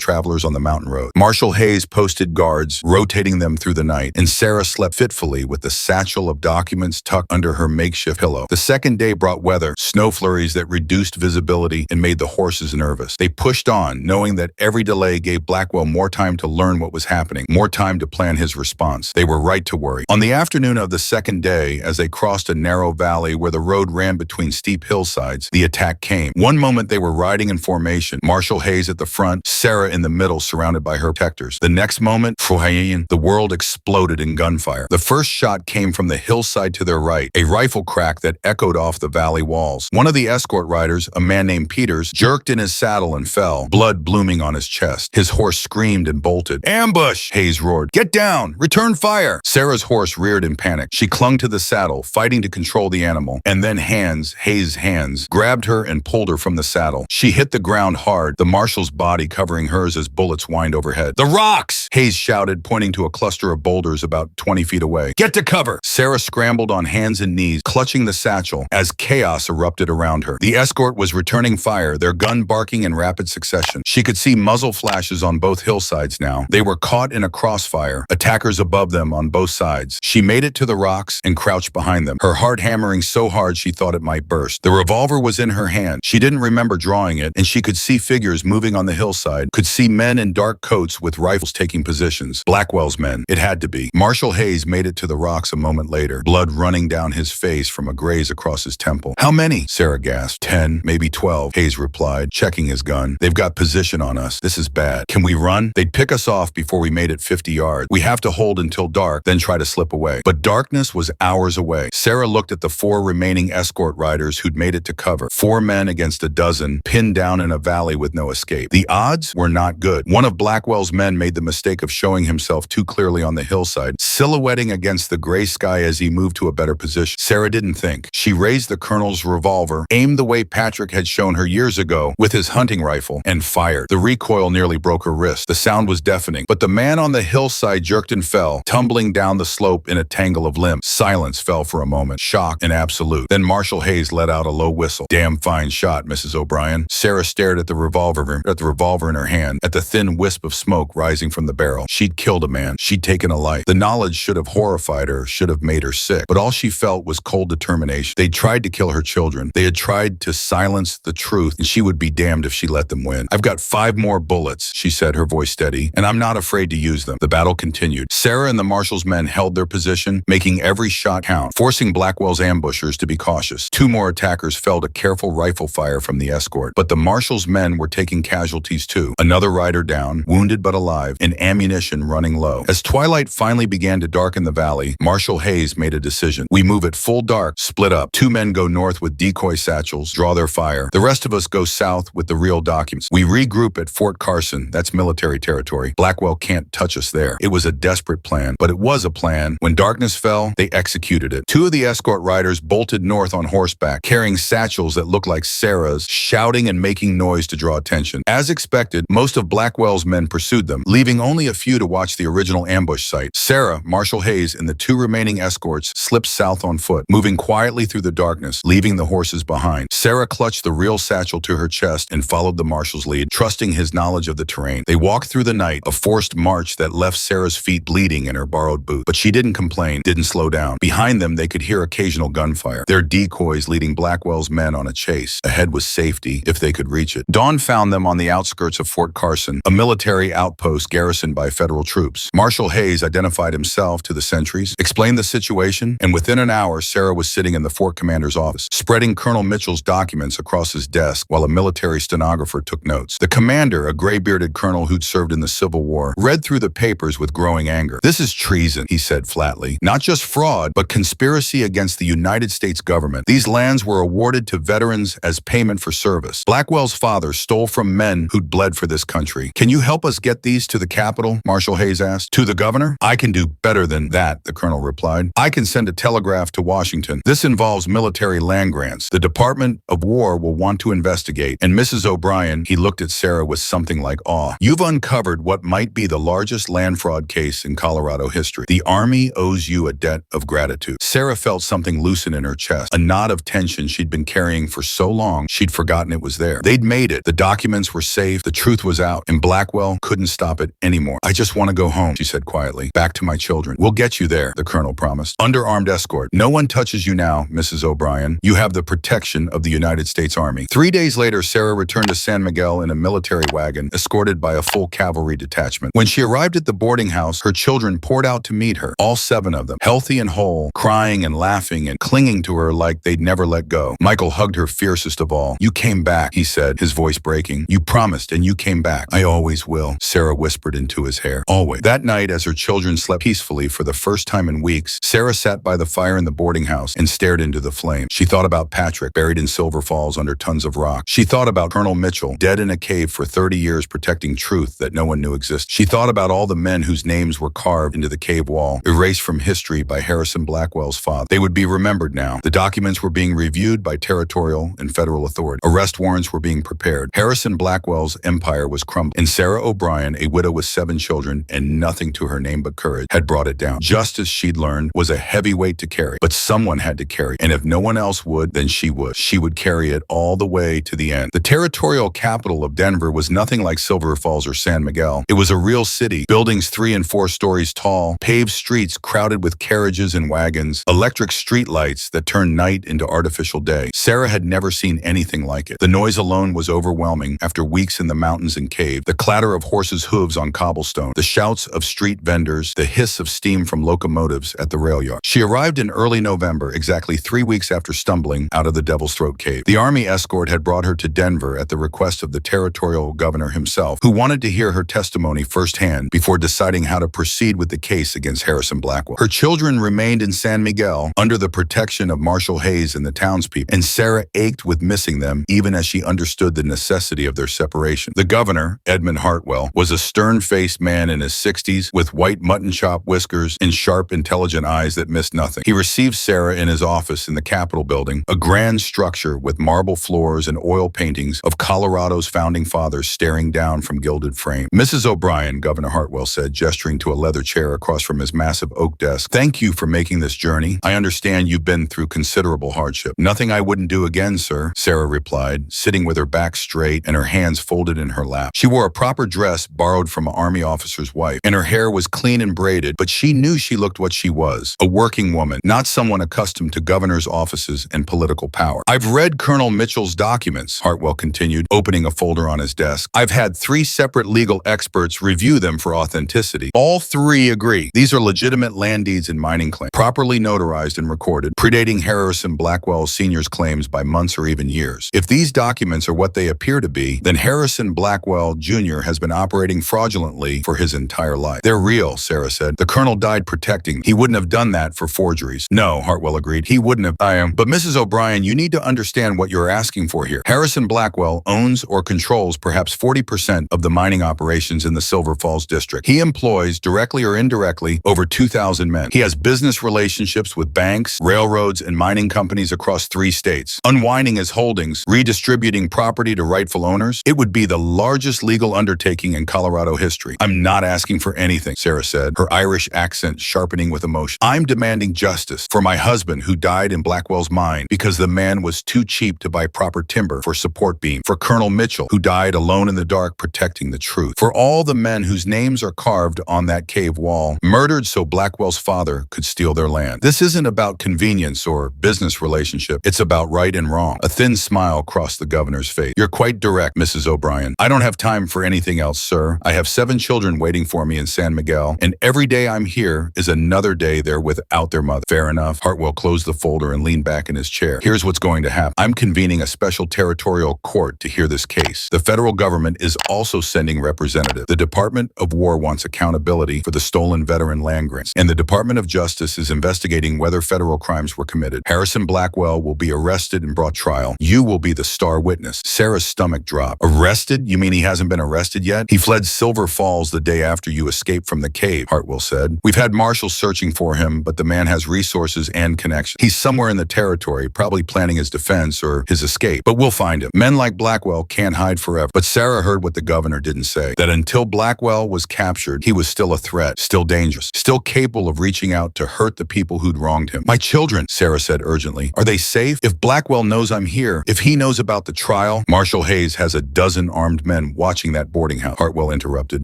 travelers on the mountain road. Marshal Hayes posted guards, rotating them through the night, and Sarah slept fitfully with the satchel of documents tucked under her makeshift pillow. The second day brought weather, snow flurries that reduced visibility and made the horses nervous. They pushed on, knowing that every delay gave Blackwell more time to learn what was happening, more time to plan his response. They were right to worry. On the afternoon of the second day, as they crossed a narrow valley where the road ran between steep hillsides, the attack came. One moment they were riding in formation, Marshal Hayes at the front, Sarah in the middle surrounded by her protectors. The next moment, the world exploded in gunfire. The first shot came from the hillside to their right, a rifle crack that echoed off the valley walls. One of the escort riders, a man named Peters, jerked in his saddle and fell, blood blooming on his chest. His horse screamed and bolted. Ambush! Hayes roared. Get down! Return fire! Sarah's horse reared in panic. She clung to the saddle, fighting to control the animal. And then Hayes' hands, grabbed her and pulled her from the saddle. She hit the ground hard, the marshal's body covering hers as bullets whined overhead. The rocks! Hayes shouted, pointing to a cluster of boulders about 20 feet away. Get to cover! Sarah scrambled on hands and knees, clutching the satchel, as chaos erupted around her. The escort was returning fire, their gun barking in rapid succession. She could see muzzle flashes on both hillsides now. They were caught in a crossfire, attackers above them on both sides. She made it to the rocks and crouched behind them, her heart hammering so hard she thought it might burst. The revolver was in her hand. She didn't remember drawing it, and she could see figures moving on the hillside, could see men in dark coats with rifles taking positions. Blackwell's men. It had to be. Marshall Hayes made it to the rocks a moment later, blood running down his face from a graze across his temple. How many? Sarah gasped. 10, maybe 12, Hayes replied, checking his gun. They've got position on us. This is bad. Can we run? They'd pick us off before we made it 50 yards. We have to hold until dark, then try to slip away. But darkness was hours away. Sarah looked at the 4 remaining escort riders who'd made it to cover. 4 men against a dozen, pinned down in a valley with no escape. The odds were not good. One of Blackwell's men made the mistake of showing himself too clearly on the hillside, silhouetting against the gray sky as he moved to a better position. Sarah didn't think. She raised the colonel's revolver, aimed the way Patrick had shown her years ago with his hunting rifle, and fired. The recoil nearly broke her wrist. The sound was deafening, but the man on the hillside jerked and fell, tumbling down the slope in a tangle of limbs. Silence fell for a moment, shock and absolute. Then Marshall Hayes let out a low whistle. Damn fine shot, Mrs. O'Brien. Sarah stared at the revolver in her hand, at the thin wisp of smoke rising from the barrel. She'd killed a man. She'd taken a life. The knowledge should have horrified her, should have made her sick. But all she felt was cold determination. They'd tried to kill her children. They had tried to silence the truth, and she would be damned if she let them win. I've got 5 more bullets, she said, her voice steady, and I'm not afraid to use them. The battle continued. Sarah and the marshal's men held their position, making every shot count, forcing Blackwell's ambushers to be cautious. 2 more attackers fell to careful rifle fire from the escort, but the marshal's men were taking casualties too. Another rider down, wounded but alive, and ammunition running low. As twilight finally began to darken the valley, Marshall Hayes made a decision. We move at full dark, split up. 2 men go north with decoy satchels, draw their fire. The rest of us go south with the real documents. We regroup at Fort Carson. That's military territory. Blackwell can't touch us there. It was a desperate plan, but it was a plan. When darkness fell, they executed it. 2 of the escort riders bolted north on horseback, carrying satchels that looked like Sarah's, shouting and making noise to draw attention. As expected, most of Blackwell's men pursued them, leaving only a few to watch the original ambush site. Sarah, Marshall Hayes, and the 2 remaining escorts slipped south on foot, moving quietly through the darkness, leaving the horses behind. Sarah clutched the real satchel to her chest and followed the marshal's lead, trusting his knowledge of the terrain. They walked through the night, a forced march that left Sarah's feet bleeding in her borrowed boot. But she didn't complain, didn't slow down. Behind them, they could hear occasional gunfire, their decoys leading Blackwell's men on a chase. Ahead was safety, if they could reach it. Dawn found them on the outskirts of Fort Carson, a military outpost garrisoned by federal troops. Marshall Hayes identified himself to the sentries, explained the situation, and within an hour, Sarah was sitting in the fort commander's office, spreading Colonel Mitchell's documents across his desk while a military stenographer took notes. The commander, a gray-bearded colonel who'd served in the Civil War, read through the papers with growing anger. This is treason, he said flatly. Not just fraud, but conspiracy against the United States government. These lands were awarded to veterans as payment for service. Blackwell's father stole from men who'd bled for this country. Can you help us get these to the Capitol? Marshall Hayes asked. To the governor? I can do better than that, the colonel replied. I can send a telegraph to Washington. This involves military land grants. The Department of War will want to investigate. And Mrs. O'Brien, he looked at Sarah with something like awe. You've uncovered what might be the largest land fraud case in Colorado history. The Army owes you a debt of gratitude. Sarah felt something loosen in her chest, a knot of tension she'd been carrying for so long she'd forgotten it was there. They'd made it. The documents were safe. The truth was out, and Blackwell couldn't stop it anymore. I just want to go home, she said quietly. Back to my children. We'll get you there, the colonel promised. Under armed escort. No one touches you now, Mrs. O'Brien. You have the protection of the United States Army. 3 days later, Sarah returned to San Miguel in a military wagon, escorted by a full cavalry detachment. When she arrived at the boarding house, her children poured out to meet her, all 7 of them, healthy and whole, crying and laughing and clinging to her like they'd never let go. Michael hugged her fiercest of all. You came back, he said, his voice breaking. You promised and you came back. I always will, Sarah whispered into his hair. Always. That night, as her children slept peacefully for the first time in weeks, Sarah sat by the fire in the boarding house and stared into the flame. She thought about Patrick, buried in Silver Falls under tons of rock. She thought about Colonel Mitchell, dead in a cave for 30 years protecting truth that no one knew existed. She thought about all the men whose names were carved into the cave wall, erased from history by Harrison Blackwell's father. They would be remembered now. The documents were being reviewed by territorial and federal authority. Arrest warrants were being prepared. Harrison Blackwell's empire was crumbling, and Sarah O'Brien, a widow with 7 children and nothing to her name but courage, had brought it down. Justice, she'd learned, was a heavy weight to carry, but someone had to carry it. And if no one else would, then she would. She would carry it all the way to the end. The territorial capital of Denver was nothing like Silver Falls or San Miguel. It was a real city, buildings 3 and 4 stories tall, paved streets crowded with carriages and wagons, electric street lights that turned night into artificial day. Sarah had never seen anything like it. The noise alone was was overwhelming after weeks in the mountains and cave. The clatter of horses' hooves on cobblestone, the shouts of street vendors, the hiss of steam from locomotives at the rail yard. She arrived in early November, exactly 3 weeks after stumbling out of the Devil's Throat cave. The army escort had brought her to Denver at the request of the territorial governor himself, who wanted to hear her testimony firsthand before deciding how to proceed with the case against Harrison Blackwell. Her children remained in San Miguel under the protection of Marshal Hayes and the townspeople, and Sarah ached with missing them even as she understood the necessity of their separation. The governor, Edmund Hartwell, was a stern-faced man in his 60s with white mutton chop whiskers and sharp, intelligent eyes that missed nothing. He received Sarah in his office in the Capitol building, a grand structure with marble floors and oil paintings of Colorado's founding fathers staring down from gilded frame. "Mrs. O'Brien," Governor Hartwell said, gesturing to a leather chair across from his massive oak desk, "thank you for making this journey. I understand you've been through considerable hardship." "Nothing I wouldn't do again, sir," Sarah replied, sitting with her back straight and her hands folded in her lap. She wore a proper dress borrowed from an army officer's wife, and her hair was clean and braided, but she knew she looked what she was, a working woman, not someone accustomed to governor's offices and political power. "I've read Colonel Mitchell's documents," Hartwell continued, opening a folder on his desk. "I've had 3 separate legal experts review them for authenticity. All 3 agree. These are legitimate land deeds and mining claims, properly notarized and recorded, predating Harrison Blackwell Sr.'s claims by months or even years. If these documents are what they appear to be, then Harrison Blackwell Jr. has been operating fraudulently for his entire life." "They're real," Sarah said. "The colonel died protecting. He wouldn't have done that for forgeries." "No," Hartwell agreed. "He wouldn't have. But Mrs. O'Brien, you need to understand what you're asking for here. Harrison Blackwell owns or controls perhaps 40% of the mining operations in the Silver Falls district. He employs, directly or indirectly, over 2,000 men. He has business relationships with banks, railroads, and mining companies across 3 states. Unwinding his holdings, redistributing property to rightful owners, it would be the largest legal undertaking in Colorado history." "I'm not asking for anything," Sarah said, her Irish accent sharpening with emotion. "I'm demanding justice for my husband who died in Blackwell's mine because the man was too cheap to buy proper timber for support beam. For Colonel Mitchell, who died alone in the dark protecting the truth. For all the men whose names are carved on that cave wall, murdered so Blackwell's father could steal their land. This isn't about convenience or business relationship. It's about right and wrong." A thin smile crossed the governor's face. "You're quite direct, Mrs. O'Brien. I don't have time for anything else, sir. I have 7 children waiting for me in San Miguel, and every day I'm here is another day they're without their mother." "Fair enough." Hartwell closed the folder and leaned back in his chair. "Here's what's going to happen. I'm convening a special territorial court to hear this case. The federal government is also sending representatives. The Department of War wants accountability for the stolen veteran land grants, and the Department of Justice is investigating whether federal crimes were committed. Harrison Blackwell will be arrested and brought trial. You will be the star witness." Sarah's stomach dropped. "Arrested? You mean he hasn't been arrested yet?" "He fled Silver Falls the day after you escaped from the cave," Hartwell said. "We've had marshals searching for him, but the man has resources and connections. He's somewhere in the territory, probably planning his defense or his escape, but we'll find him. Men like Blackwell can't hide forever." But Sarah heard what the governor didn't say, that until Blackwell was captured, he was still a threat, still dangerous, still capable of reaching out to hurt the people who'd wronged him. "My children," Sarah said urgently, "are they safe? If Blackwell knows I'm here, if he knows about the trial—" "Marshal Hayes has a dozen armed men watching that boarding house," Hartwell interrupted.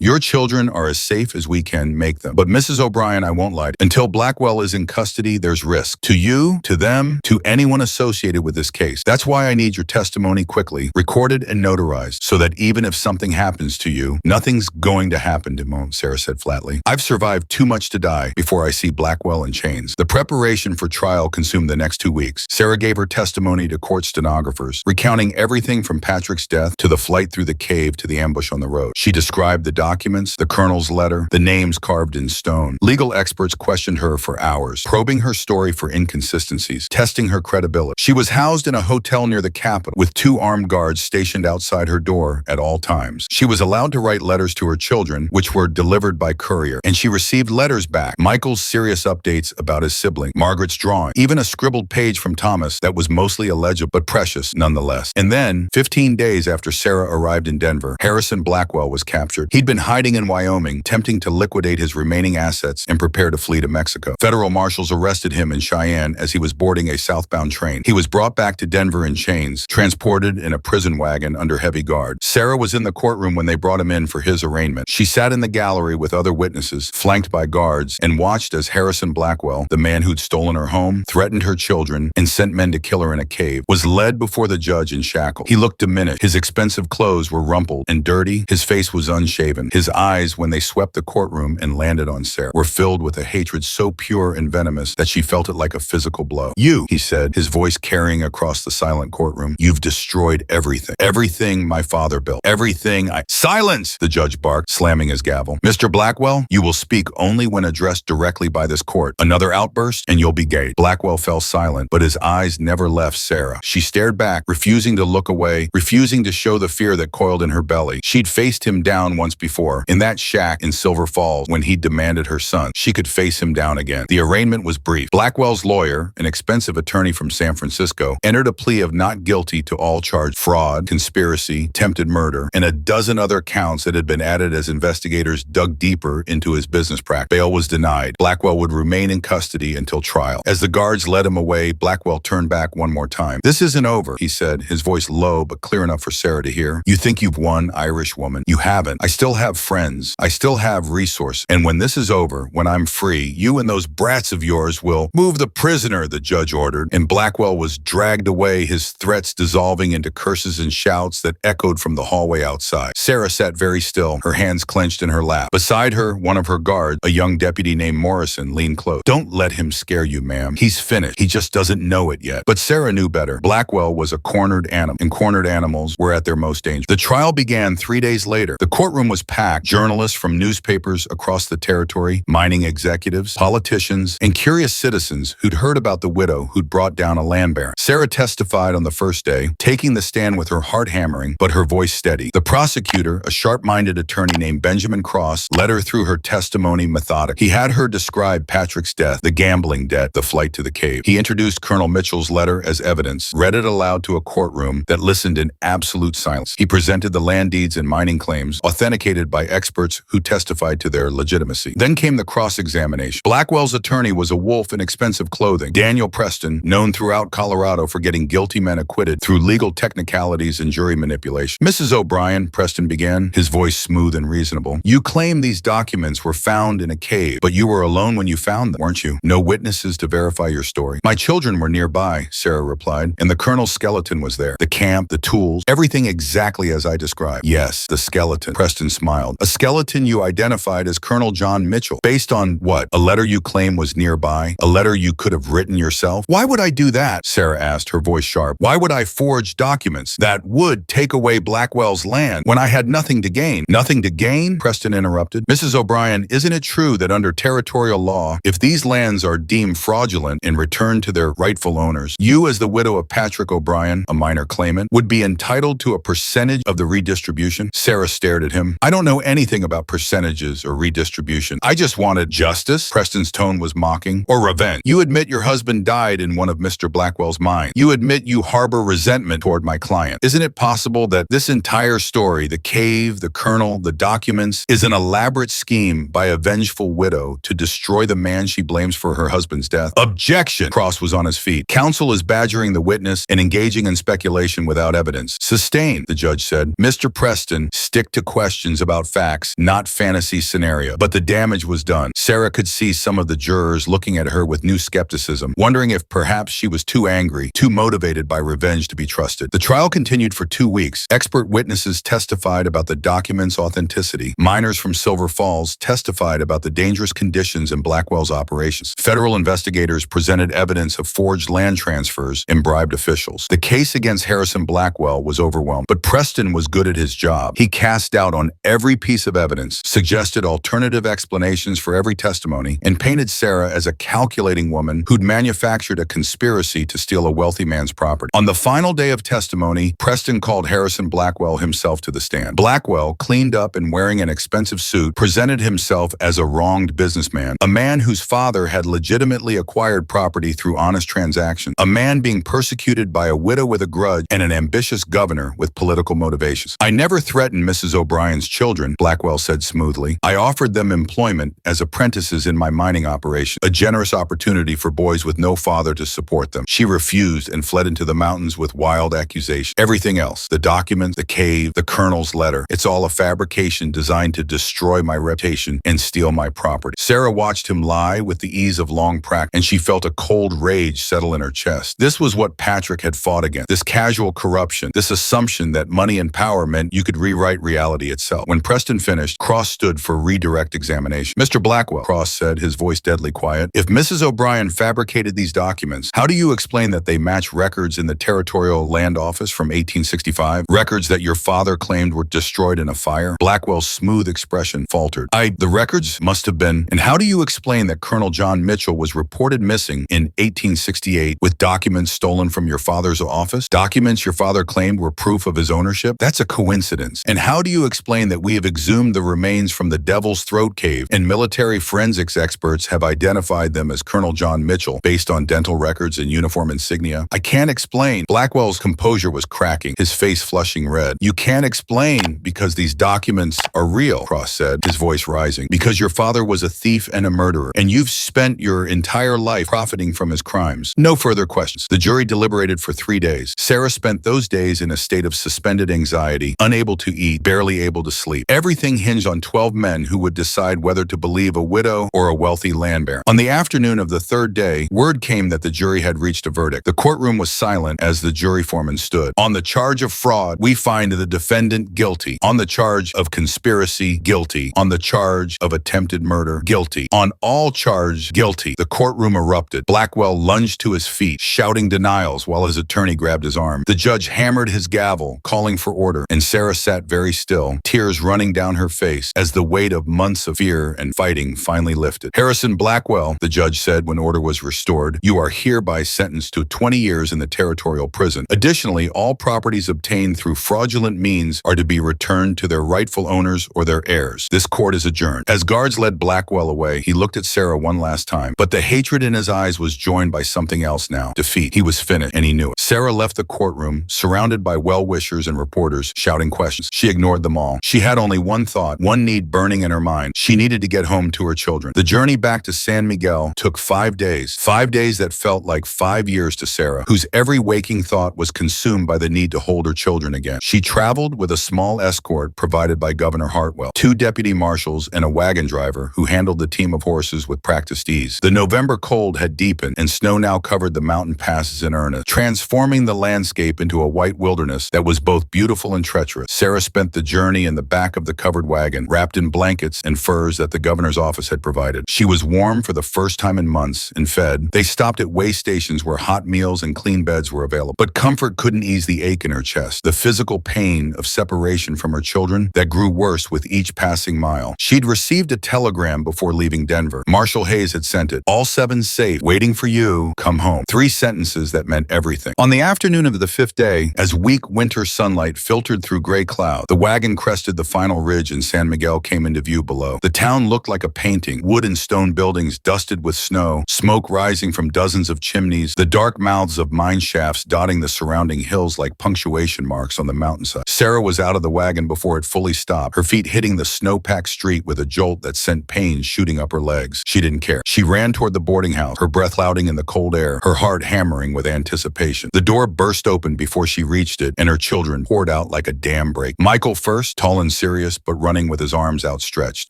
"Your children are as safe as we can make them. But Mrs. O'Brien, I won't lie to you. Until Blackwell is in custody, there's risk. To you, to them, to anyone associated with this case. That's why I need your testimony quickly, recorded and notarized, so that even if something happens to you—" "Nothing's going to happen, Damone," Sarah said flatly. "I've survived too much to die before I see Blackwell in chains." The preparation for trial consumed the next 2 weeks. Sarah gave her testimony to court stenographers, recounting everything from Patrick's death to the flight through the cave to the ambush on the road. She described the documents, the colonel's letter, the names carved in stone. Legal experts questioned her for hours, probing her story for inconsistencies, testing her credibility. She was housed in a hotel near the Capitol with 2 armed guards stationed outside her door at all times. She was allowed to write letters to her children, which were delivered by courier, and she received letters back. Michael's serious updates about his sibling, Margaret's drawing, even a scribbled page from Thomas that was mostly illegible but precious nonetheless. And then, 15 days after Sarah arrived in Denver, Harrison Blackwell was captured. He'd been hiding in Wyoming, attempting to liquidate his remaining assets and prepare to flee to Mexico. Federal marshals arrested him in Cheyenne as he was boarding a southbound train. He was brought back to Denver in chains, transported in a prison wagon under heavy guard. Sarah was in the courtroom when they brought him in for his arraignment. She sat in the gallery with other witnesses, flanked by guards, and watched as Harrison Blackwell, the man who'd stolen her home, threatened her children, and sent men to kill her in a cave, was led before the judge in shackles. He looked looked diminished. His expensive clothes were rumpled and dirty. His face was unshaven. His eyes, when they swept the courtroom and landed on Sarah, were filled with a hatred so pure and venomous that she felt it like a physical blow. "You," he said, his voice carrying across the silent courtroom, "you've destroyed everything. Everything my father built. Everything I—" "Silence!" the judge barked, slamming his gavel. "Mr. Blackwell, you will speak only when addressed directly by this court. Another outburst, and you'll be gagged." Blackwell fell silent, but his eyes never left Sarah. She stared back, refusing to look away, refusing to show the fear that coiled in her belly. She'd faced him down once before, in that shack in Silver Falls when he demanded her son. She could face him down again. The arraignment was brief. Blackwell's lawyer, an expensive attorney from San Francisco, entered a plea of not guilty to all charged fraud, conspiracy, attempted murder, and a dozen other counts that had been added as investigators dug deeper into his business practice. Bail was denied. Blackwell would remain in custody until trial. As the guards led him away, Blackwell turned back one more time. "This isn't over," he said, his voice low but clear enough for Sarah to hear. "You think you've won, Irish woman. You haven't. I still have friends. I still have resources. And when this is over, when I'm free, you and those brats of yours will—" "Move the prisoner," the judge ordered, and Blackwell was dragged away, his threats dissolving into curses and shouts that echoed from the hallway outside. Sarah sat very still, her hands clenched in her lap. Beside her, one of her guards, a young deputy named Morrison, leaned close. "Don't let him scare you, ma'am. He's finished. He just doesn't know it yet." But Sarah knew better. Blackwell was a cornered animal, and cornered animals were at their most dangerous. The trial began 3 days later. The courtroom was packed. Journalists from newspapers across the territory, mining executives, politicians, and curious citizens who'd heard about the widow who'd brought down a land baron. Sarah testified on the first day, taking the stand with her heart hammering, but her voice steady. The prosecutor, a sharp-minded attorney named Benjamin Cross, led her through her testimony methodically. He had her describe Patrick's death, the gambling debt, the flight to the cave. He introduced Colonel Mitchell's letter as evidence, read it aloud to a courtroom that listened in absolute silence. He presented the land deeds and mining claims, authenticated by experts who testified to their legitimacy. Then came the cross-examination. Blackwell's attorney was a wolf in expensive clothing. Daniel Preston, known throughout Colorado for getting guilty men acquitted through legal technicalities and jury manipulation. "Mrs. O'Brien," Preston began, his voice smooth and reasonable, "you claim these documents were found in a cave, but you were alone when you found them, weren't you? No witnesses to verify your story." "My children were nearby," Sarah replied, "and the colonel's skeleton was there. The camp, the tools, everything exactly as I described." "Yes, the skeleton," Preston smiled. "A skeleton you identified as Colonel John Mitchell. Based on what? A letter you claim was nearby? A letter you could have written yourself?" "Why would I do that?" Sarah asked, her voice sharp. "Why would I forge documents that would take away Blackwell's land when I had nothing to gain?" "Nothing to gain?" Preston interrupted. "Mrs. O'Brien, isn't it true that under territorial law, if these lands are deemed fraudulent and returned to their rightful owners, you as the widow of Patrick O'Brien, a minor claimant, would be entitled to a percentage of the redistribution?" Sarah stared at him. "I don't know anything about percentages or redistribution. I just wanted justice." Preston's tone was mocking. "Or revenge. You admit your husband died in one of Mr. Blackwell's mines. You admit you harbor resentment toward my client. Isn't it possible that this entire story, the cave, the colonel, the documents, is an elaborate scheme by a vengeful widow to destroy the man she blames for her husband's death?" "Objection!" Cross was on his feet. "Counsel is badgering the witness and engaging in speculation without evidence." "Sustained," the judge said. "Mr. Preston, stick to questions about facts, not fantasy scenario." But the damage was done. Sarah could see some of the jurors looking at her with new skepticism, wondering if perhaps she was too angry, too motivated by revenge to be trusted. The trial continued for 2 weeks. Expert witnesses testified about the documents' authenticity. Miners from Silver Falls testified about the dangerous conditions in Blackwell's operations. Federal investigators presented evidence of forged land transfers and bribed officials. The case against Harrison Blackwell was overwhelmed, but Preston was good at his job. He cast doubt on every piece of evidence, suggested alternative explanations for every testimony, and painted Sarah as a calculating woman who'd manufactured a conspiracy to steal a wealthy man's property. On the final day of testimony, Preston called Harrison Blackwell himself to the stand. Blackwell, cleaned up and wearing an expensive suit, presented himself as a wronged businessman, a man whose father had legitimately acquired property through honest transactions, a man being persecuted by a widow with a grudge and an ambitious governor with political motivations. "I never threatened Mrs. O'Brien's children," Blackwell said smoothly. "I offered them employment as apprentices in my mining operation, a generous opportunity for boys with no father to support them. She refused and fled into the mountains with wild accusations. Everything else, the documents, the cave, the colonel's letter, it's all a fabrication designed to destroy my reputation and steal my property." Sarah watched him lie with the ease of long practice, and she felt a cold rage settle in her chest. This was what Patrick had fought against, this casual corruption eruption, this assumption that money and power meant you could rewrite reality itself. When Preston finished, Cross stood for redirect examination. "Mr. Blackwell," Cross said, his voice deadly quiet, "if Mrs. O'Brien fabricated these documents, how do you explain that they match records in the Territorial Land Office from 1865? Records that your father claimed were destroyed in a fire?" Blackwell's smooth expression faltered. The records must have been. And how do you explain that Colonel John Mitchell was reported missing in 1868 with documents stolen from your father's office? Documents your father claimed were proof of his ownership? That's a coincidence. And how do you explain that we have exhumed the remains from the Devil's Throat Cave and military forensics experts have identified them as Colonel John Mitchell based on dental records and uniform insignia? I can't explain. Blackwell's composure was cracking, his face flushing red. "You can't explain because these documents are real," Cross said, his voice rising. "Because your father was a thief and a murderer, and you've spent your entire life profiting from his crimes." No further questions. The jury deliberated for 3 days. Sarah spent those days in a state of suspended anxiety, unable to eat, barely able to sleep. Everything hinged on 12 men who would decide whether to believe a widow or a wealthy land baron. On the afternoon of the third day, word came that the jury had reached a verdict. The courtroom was silent as the jury foreman stood. "On the charge of fraud, we find the defendant guilty. On the charge of conspiracy, guilty. On the charge of attempted murder, guilty. On all charge, guilty." The courtroom erupted. Blackwell lunged to his feet, shouting denials while his attorney grabbed his arm. The judge hammered his gavel, calling for order, and Sarah sat very still, tears running down her face as the weight of months of fear and fighting finally lifted. "Harrison Blackwell," the judge said when order was restored, "you are hereby sentenced to 20 years in the territorial prison. Additionally, all properties obtained through fraudulent means are to be returned to their rightful owners or their heirs. This court is adjourned." As guards led Blackwell away, he looked at Sarah one last time, but the hatred in his eyes was joined by something else now. Defeat. He was finished, and he knew it. Sarah left the courtroom, surrounded by well-wishers and reporters shouting questions. She ignored them all. She had only one thought, one need burning in her mind. She needed to get home to her children. The journey back to San Miguel took 5 days. 5 days that felt like 5 years to Sarah, whose every waking thought was consumed by the need to hold her children again. She traveled with a small escort provided by Governor Hartwell, 2 deputy marshals, and a wagon driver who handled the team of horses with practiced ease. The November cold had deepened, and snow now covered the mountain passes in earnest, transforming the landscape into a white wilderness that was both beautiful and treacherous. Sarah spent the journey in the back of the covered wagon, wrapped in blankets and furs that the governor's office had provided. She was warm for the first time in months and fed. They stopped at way stations where hot meals and clean beds were available. But comfort couldn't ease the ache in her chest, the physical pain of separation from her children that grew worse with each passing mile. She'd received a telegram before leaving Denver. Marshal Hayes had sent it. "All 7 safe, waiting for you, come home." 3 sentences that meant everything. On the afternoon of the 5th day, as weak winter sunlight filtered through gray cloud, the wagon crested the final ridge and San Miguel came into view below. The town looked like a painting, wood and stone buildings dusted with snow, smoke rising from dozens of chimneys, the dark mouths of mine shafts dotting the surrounding hills like punctuation marks on the mountainside. Sarah was out of the wagon before it fully stopped, her feet hitting the snow-packed street with a jolt that sent pain shooting up her legs. She didn't care. She ran toward the boarding house, her breath clouding in the cold air, her heart hammering with anticipation. The door burst open before she reached it, and her children poured out like a dam break. Michael first, tall and serious, but running with his arms outstretched.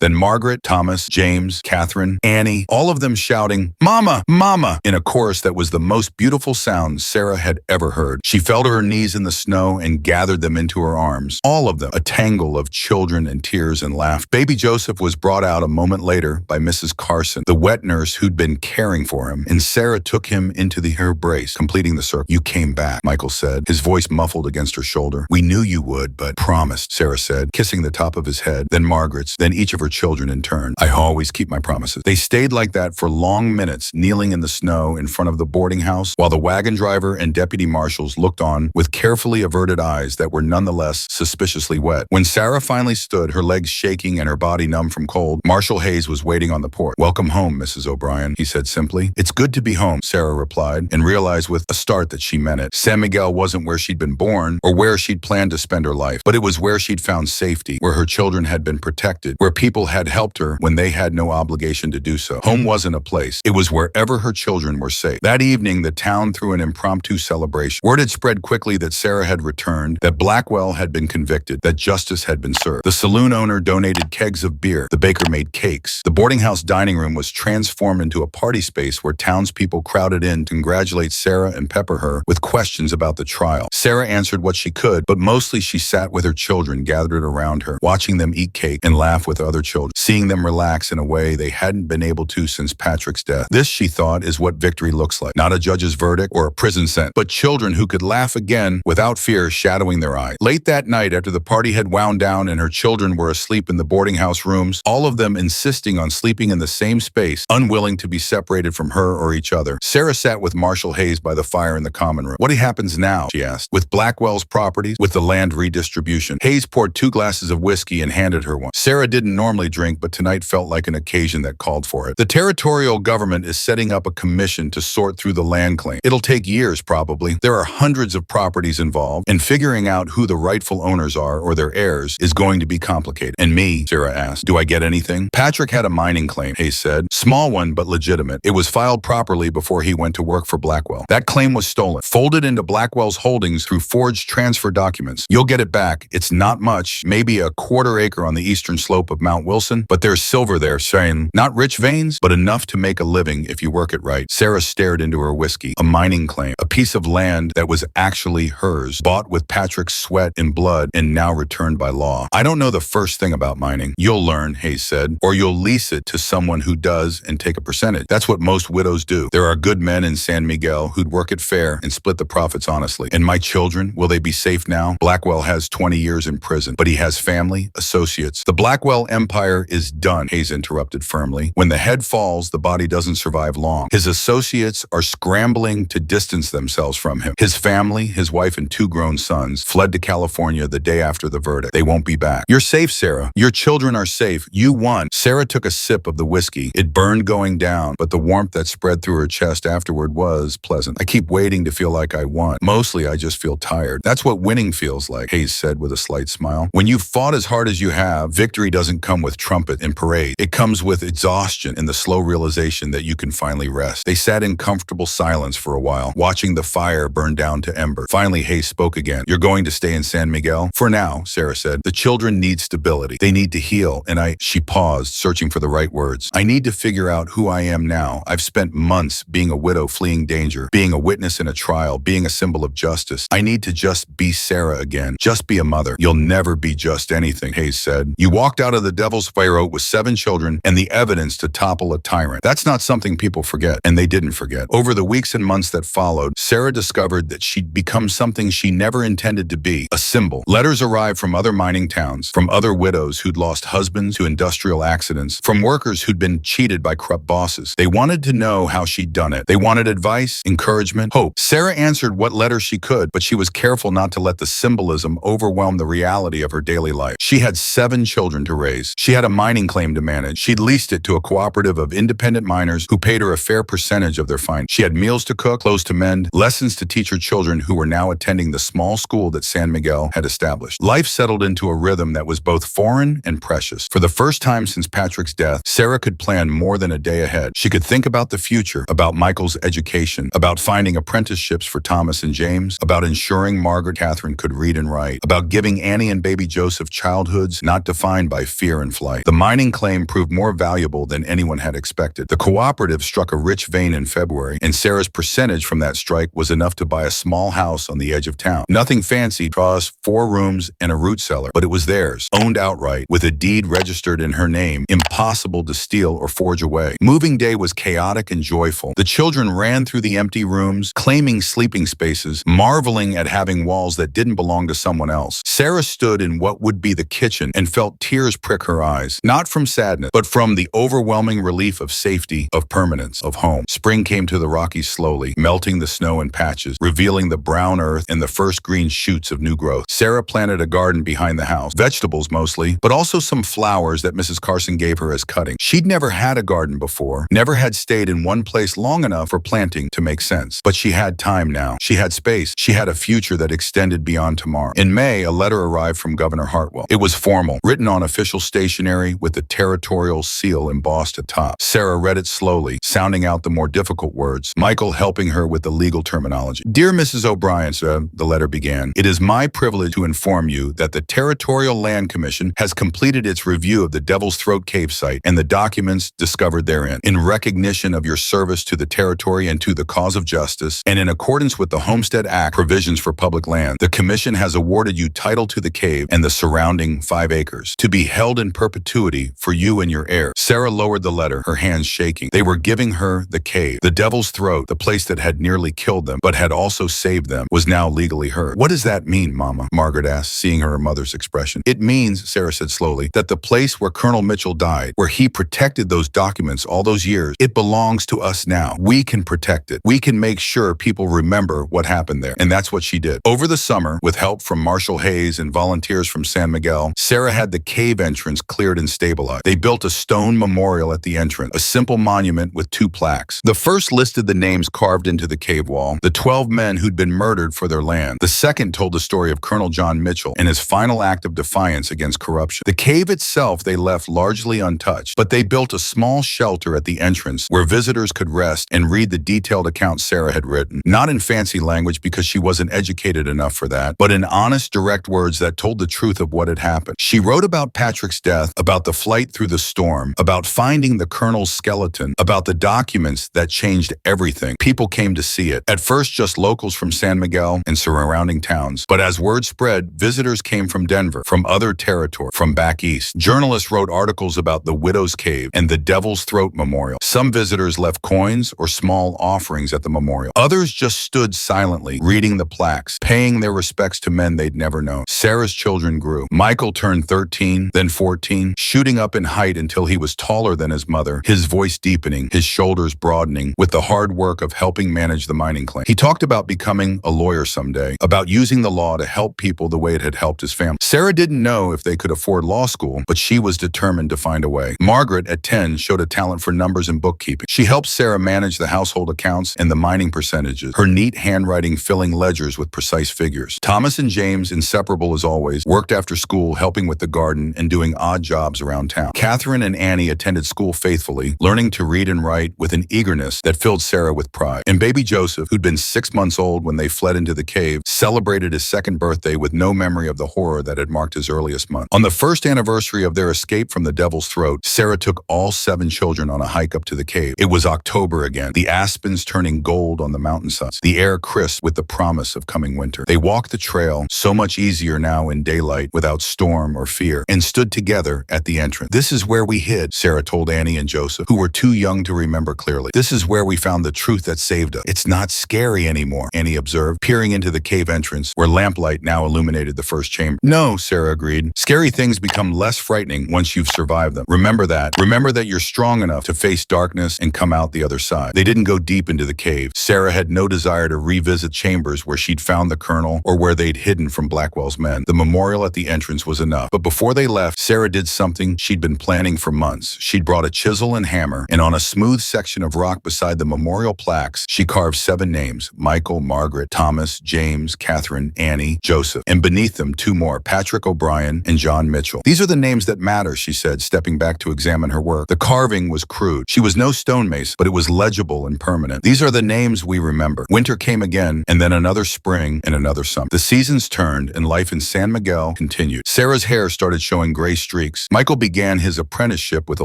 Then Margaret, Thomas, James, Catherine, Annie, all of them shouting, "Mama! Mama!" in a chorus that was the most beautiful sound Sarah had ever heard. She fell to her knees in the snow and gathered them into her arms. All of them, a tangle of children and tears and laughter. Baby Joseph was brought out a moment later by Mrs. Carson, the wet nurse who'd been caring for him, and Sarah took him into her embrace, completing the circle. "You came back," Michael said, his voice muffled against her shoulder. "We knew you would, but promised," Sarah said, kissing the top of his head, then Margaret's, then each of her children in turn. "I always keep my promises." They stayed like that for long minutes, kneeling in the snow in front of the boarding house, while the wagon driver and deputy marshals looked on with carefully averted eyes that were nonetheless suspiciously wet. When Sarah finally stood, her legs shaking and her body numb from cold, Marshal Hayes was waiting on the porch. "Welcome home, Mrs. O'Brien," he said simply. "It's good to be home," Sarah replied, and realized with a start that she meant it. San Miguel wasn't where she'd been born or where she'd planned to spend her life, but it was where she'd found safety, where her children had been protected, where people had helped her when they had no obligation to do so. Home wasn't a place. It was wherever her children were safe. That evening, the town threw an impromptu celebration. Word had spread quickly that Sarah had returned, that Blackwell had been convicted, that justice had been served. The saloon owner donated kegs of beer. The baker made cakes. The boarding house dining room was transformed into a party space where townspeople crowded in to congratulate Sarah and pepper her with questions about the trial trial. Sarah answered what she could, but mostly she sat with her children gathered around her, watching them eat cake and laugh with other children, seeing them relax in a way they hadn't been able to since Patrick's death. This, she thought, is what victory looks like. Not a judge's verdict or a prison sentence, but children who could laugh again without fear shadowing their eyes. Late that night, after the party had wound down and her children were asleep in the boarding house rooms, all of them insisting on sleeping in the same space, unwilling to be separated from her or each other, Sarah sat with Marshall Hayes by the fire in the common room. "What happens now?" she asked. "With Blackwell's properties, with the land redistribution?" Hayes poured 2 glasses of whiskey and handed her one. Sarah didn't normally drink, but tonight felt like an occasion that called for it. "The territorial government is setting up a commission to sort through the land claim. It'll take years, probably. There are hundreds of properties involved, and figuring out who the rightful owners are or their heirs is going to be complicated." "And me?" Sarah asked. "Do I get anything?" "Patrick had a mining claim," Hayes said. "Small one, but legitimate. It was filed properly before he went to work for Blackwell. That claim was stolen, folded into Blackwell's holdings through forged transfer documents. You'll get it back. It's not much, maybe a 1/4 acre on the eastern slope of Mount Wilson, but there's silver there, saying, not rich veins, but enough to make a living if you work it right." Sarah stared into her whiskey. A mining claim, a piece of land that was actually hers, bought with Patrick's sweat and blood and now returned by law. "I don't know the first thing about mining." "You'll learn," Hayes said, "or you'll lease it to someone who does and take a percentage. That's what most widows do. There are good men in San Miguel who'd work it fair and split the profits honestly. And my children, will they be safe now? Blackwell has 20 years in prison, but he has family, associates." "The Blackwell empire is done," Hayes interrupted firmly. "When the head falls, the body doesn't survive long. His associates are scrambling to distance themselves from him. His family, his wife and 2 grown sons, fled to California the day after the verdict. They won't be back." "You're safe, Sarah. Your children are safe. You won." Sarah took a sip of the whiskey. It burned going down, but the warmth that spread through her chest afterward was pleasant. "I keep waiting to feel like I won. Mostly I just feel tired." "That's what winning feels like," Hayes said with a slight smile. "When you've fought as hard as you have, victory doesn't come with trumpet and parade. It comes with exhaustion and the slow realization that you can finally rest." They sat in comfortable silence for a while, watching the fire burn down to ember. Finally, Hayes spoke again. "You're going to stay in San Miguel?" "For now," Sarah said. "The children need stability. They need to heal, and She paused, searching for the right words. "I need to figure out who I am now. I've spent months being a widow fleeing danger, being a witness in a trial, being a symbol of justice. I need to just be Sarah again. Just be a mother." "You'll never be just anything," Hayes said. "You walked out of the Devil's Pharaoh with 7 children and the evidence to topple a tyrant. That's not something people forget," and they didn't forget. Over the weeks and months that followed, Sarah discovered that she'd become something she never intended to be, a symbol. Letters arrived from other mining towns, from other widows who'd lost husbands to industrial accidents, from workers who'd been cheated by corrupt bosses. They wanted to know how she'd done it. They wanted advice, encouragement, hope. Sarah answered what letters she could, but she was careful not to let the symbolism overwhelm the reality of her daily life. She had 7 children to raise. She had a mining claim to manage. She'd leased it to a cooperative of independent miners who paid her a fair percentage of their fine. She had meals to cook, clothes to mend, lessons to teach her children who were now attending the small school that San Miguel had established. Life settled into a rhythm that was both foreign and precious. For the first time since Patrick's death, Sarah could plan more than a day ahead. She could think about the future, about Michael's education, about finding apprenticeships for Thomas and James, about ensuring Margaret Catherine could read and write, about giving Annie and baby Joseph childhoods not defined by fear and flight. The mining claim proved more valuable than anyone had expected. The cooperative struck a rich vein in February, and Sarah's percentage from that strike was enough to buy a small house on the edge of town. Nothing fancy, draws 4 rooms and a root cellar, but it was theirs, owned outright, with a deed registered in her name, impossible to steal or forge away. Moving day was chaotic and joyful. The children ran through the empty rooms, claiming sleeping spaces, marveling at having walls that didn't belong to someone else. Sarah stood in what would be the kitchen and felt tears prick her eyes, not from sadness, but from the overwhelming relief of safety, of permanence, of home. Spring came to the Rockies slowly, melting the snow in patches, revealing the brown earth and the first green shoots of new growth. Sarah planted a garden behind the house, vegetables mostly, but also some flowers that Mrs. Carson gave her as cutting. She'd never had a garden before, never had stayed in one place long enough for planting to make sense. But she had time now. She had space. She had a future that extended beyond tomorrow. In May, a letter arrived from Governor Hartwell. It was formal, written on official stationery with the territorial seal embossed atop. Sarah read it slowly, sounding out the more difficult words, Michael helping her with the legal terminology. "Dear Mrs. O'Brien," the letter began, "it is my privilege to inform you that the Territorial Land Commission has completed its review of the Devil's Throat cave site and the documents discovered therein. In recognition of your service to the territory and to the cause of justice, and in accordance with the Homestead Act pack provisions for public land. The commission has awarded you title to the cave and the surrounding 5 acres, to be held in perpetuity for you and your heir. Sarah lowered the letter, her hands shaking. They were giving her the cave. The Devil's Throat, the place that had nearly killed them, but had also saved them, was now legally hers. What does that mean, Mama? Margaret asked, seeing her mother's expression. It means, Sarah said slowly, that the place where Colonel Mitchell died, where he protected those documents all those years, it belongs to us now. We can protect it. We can make sure people remember what happened there. And that's what she did. Over the summer, with help from Marshal Hayes and volunteers from San Miguel, Sarah had the cave entrance cleared and stabilized. They built a stone memorial at the entrance, a simple monument with 2 plaques. The first listed the names carved into the cave wall, the 12 men who'd been murdered for their land. The second told the story of Colonel John Mitchell and his final act of defiance against corruption. The cave itself they left largely untouched, but they built a small shelter at the entrance where visitors could rest and read the detailed accounts Sarah had written, not in fancy language because she wasn't educated enough for that, but in honest, direct words that told the truth of what had happened. She wrote about Patrick's death, about the flight through the storm, about finding the colonel's skeleton, about the documents that changed everything. People came to see it. At first, just locals from San Miguel and surrounding towns. But as word spread, visitors came from Denver, from other territory, from back east. Journalists wrote articles about the Widow's Cave and the Devil's Throat Memorial. Some visitors left coins or small offerings at the memorial. Others just stood silently, reading the plaques, paying their respects to men they'd never known. Sarah's children grew. Michael turned 13, then 14, shooting up in height until he was taller than his mother, his voice deepening, his shoulders broadening, with the hard work of helping manage the mining claim. He talked about becoming a lawyer someday, about using the law to help people the way it had helped his family. Sarah didn't know if they could afford law school, but she was determined to find a way. Margaret, at 10, showed a talent for numbers and bookkeeping. She helped Sarah manage the household accounts and the mining percentages, her neat handwriting filling ledgers with precise figures. Thomas and James, inseparable as always, worked after school helping with the garden and doing odd jobs around town. Catherine and Annie attended school faithfully, learning to read and write with an eagerness that filled Sarah with pride. And baby Joseph, who'd been 6 months old when they fled into the cave, celebrated his 2nd birthday with no memory of the horror that had marked his earliest month. On the 1st anniversary of their escape from the Devil's Throat, Sarah took all 7 children on a hike up to the cave. It was October again, the aspens turning gold on the mountainsides, the air crisp with the promise of coming winter. They walked the trail, so much easier now in daylight, without storm or fear, and stood together at the entrance. "This is where we hid," Sarah told Annie and Joseph, who were too young to remember clearly. "This is where we found the truth that saved us." "It's not scary anymore," Annie observed, peering into the cave entrance, where lamplight now illuminated the first chamber. "No," Sarah agreed. "Scary things become less frightening once you've survived them. Remember that. Remember that you're strong enough to face darkness and come out the other side." They didn't go deep into the cave. Sarah had no desire to revisit chambers where she'd found the colonel or where they'd hidden from Blackwell's men. The memorial at the entrance was enough. But before they left, Sarah did something she'd been planning for months. She'd brought a chisel and hammer, and on a smooth section of rock beside the memorial plaques, she carved 7 names: Michael, Margaret, Thomas, James, Catherine, Annie, Joseph, and beneath them 2 more, Patrick O'Brien and John Mitchell. "These are the names that matter," she said, stepping back to examine her work. The carving was crude. She was no stonemason, but it was legible and permanent. "These are the names we remember." Winter came again, and then another spring and another summer. The seasons turned, and life in San Miguel continued. Sarah's hair started showing gray streaks. Michael began his apprenticeship with a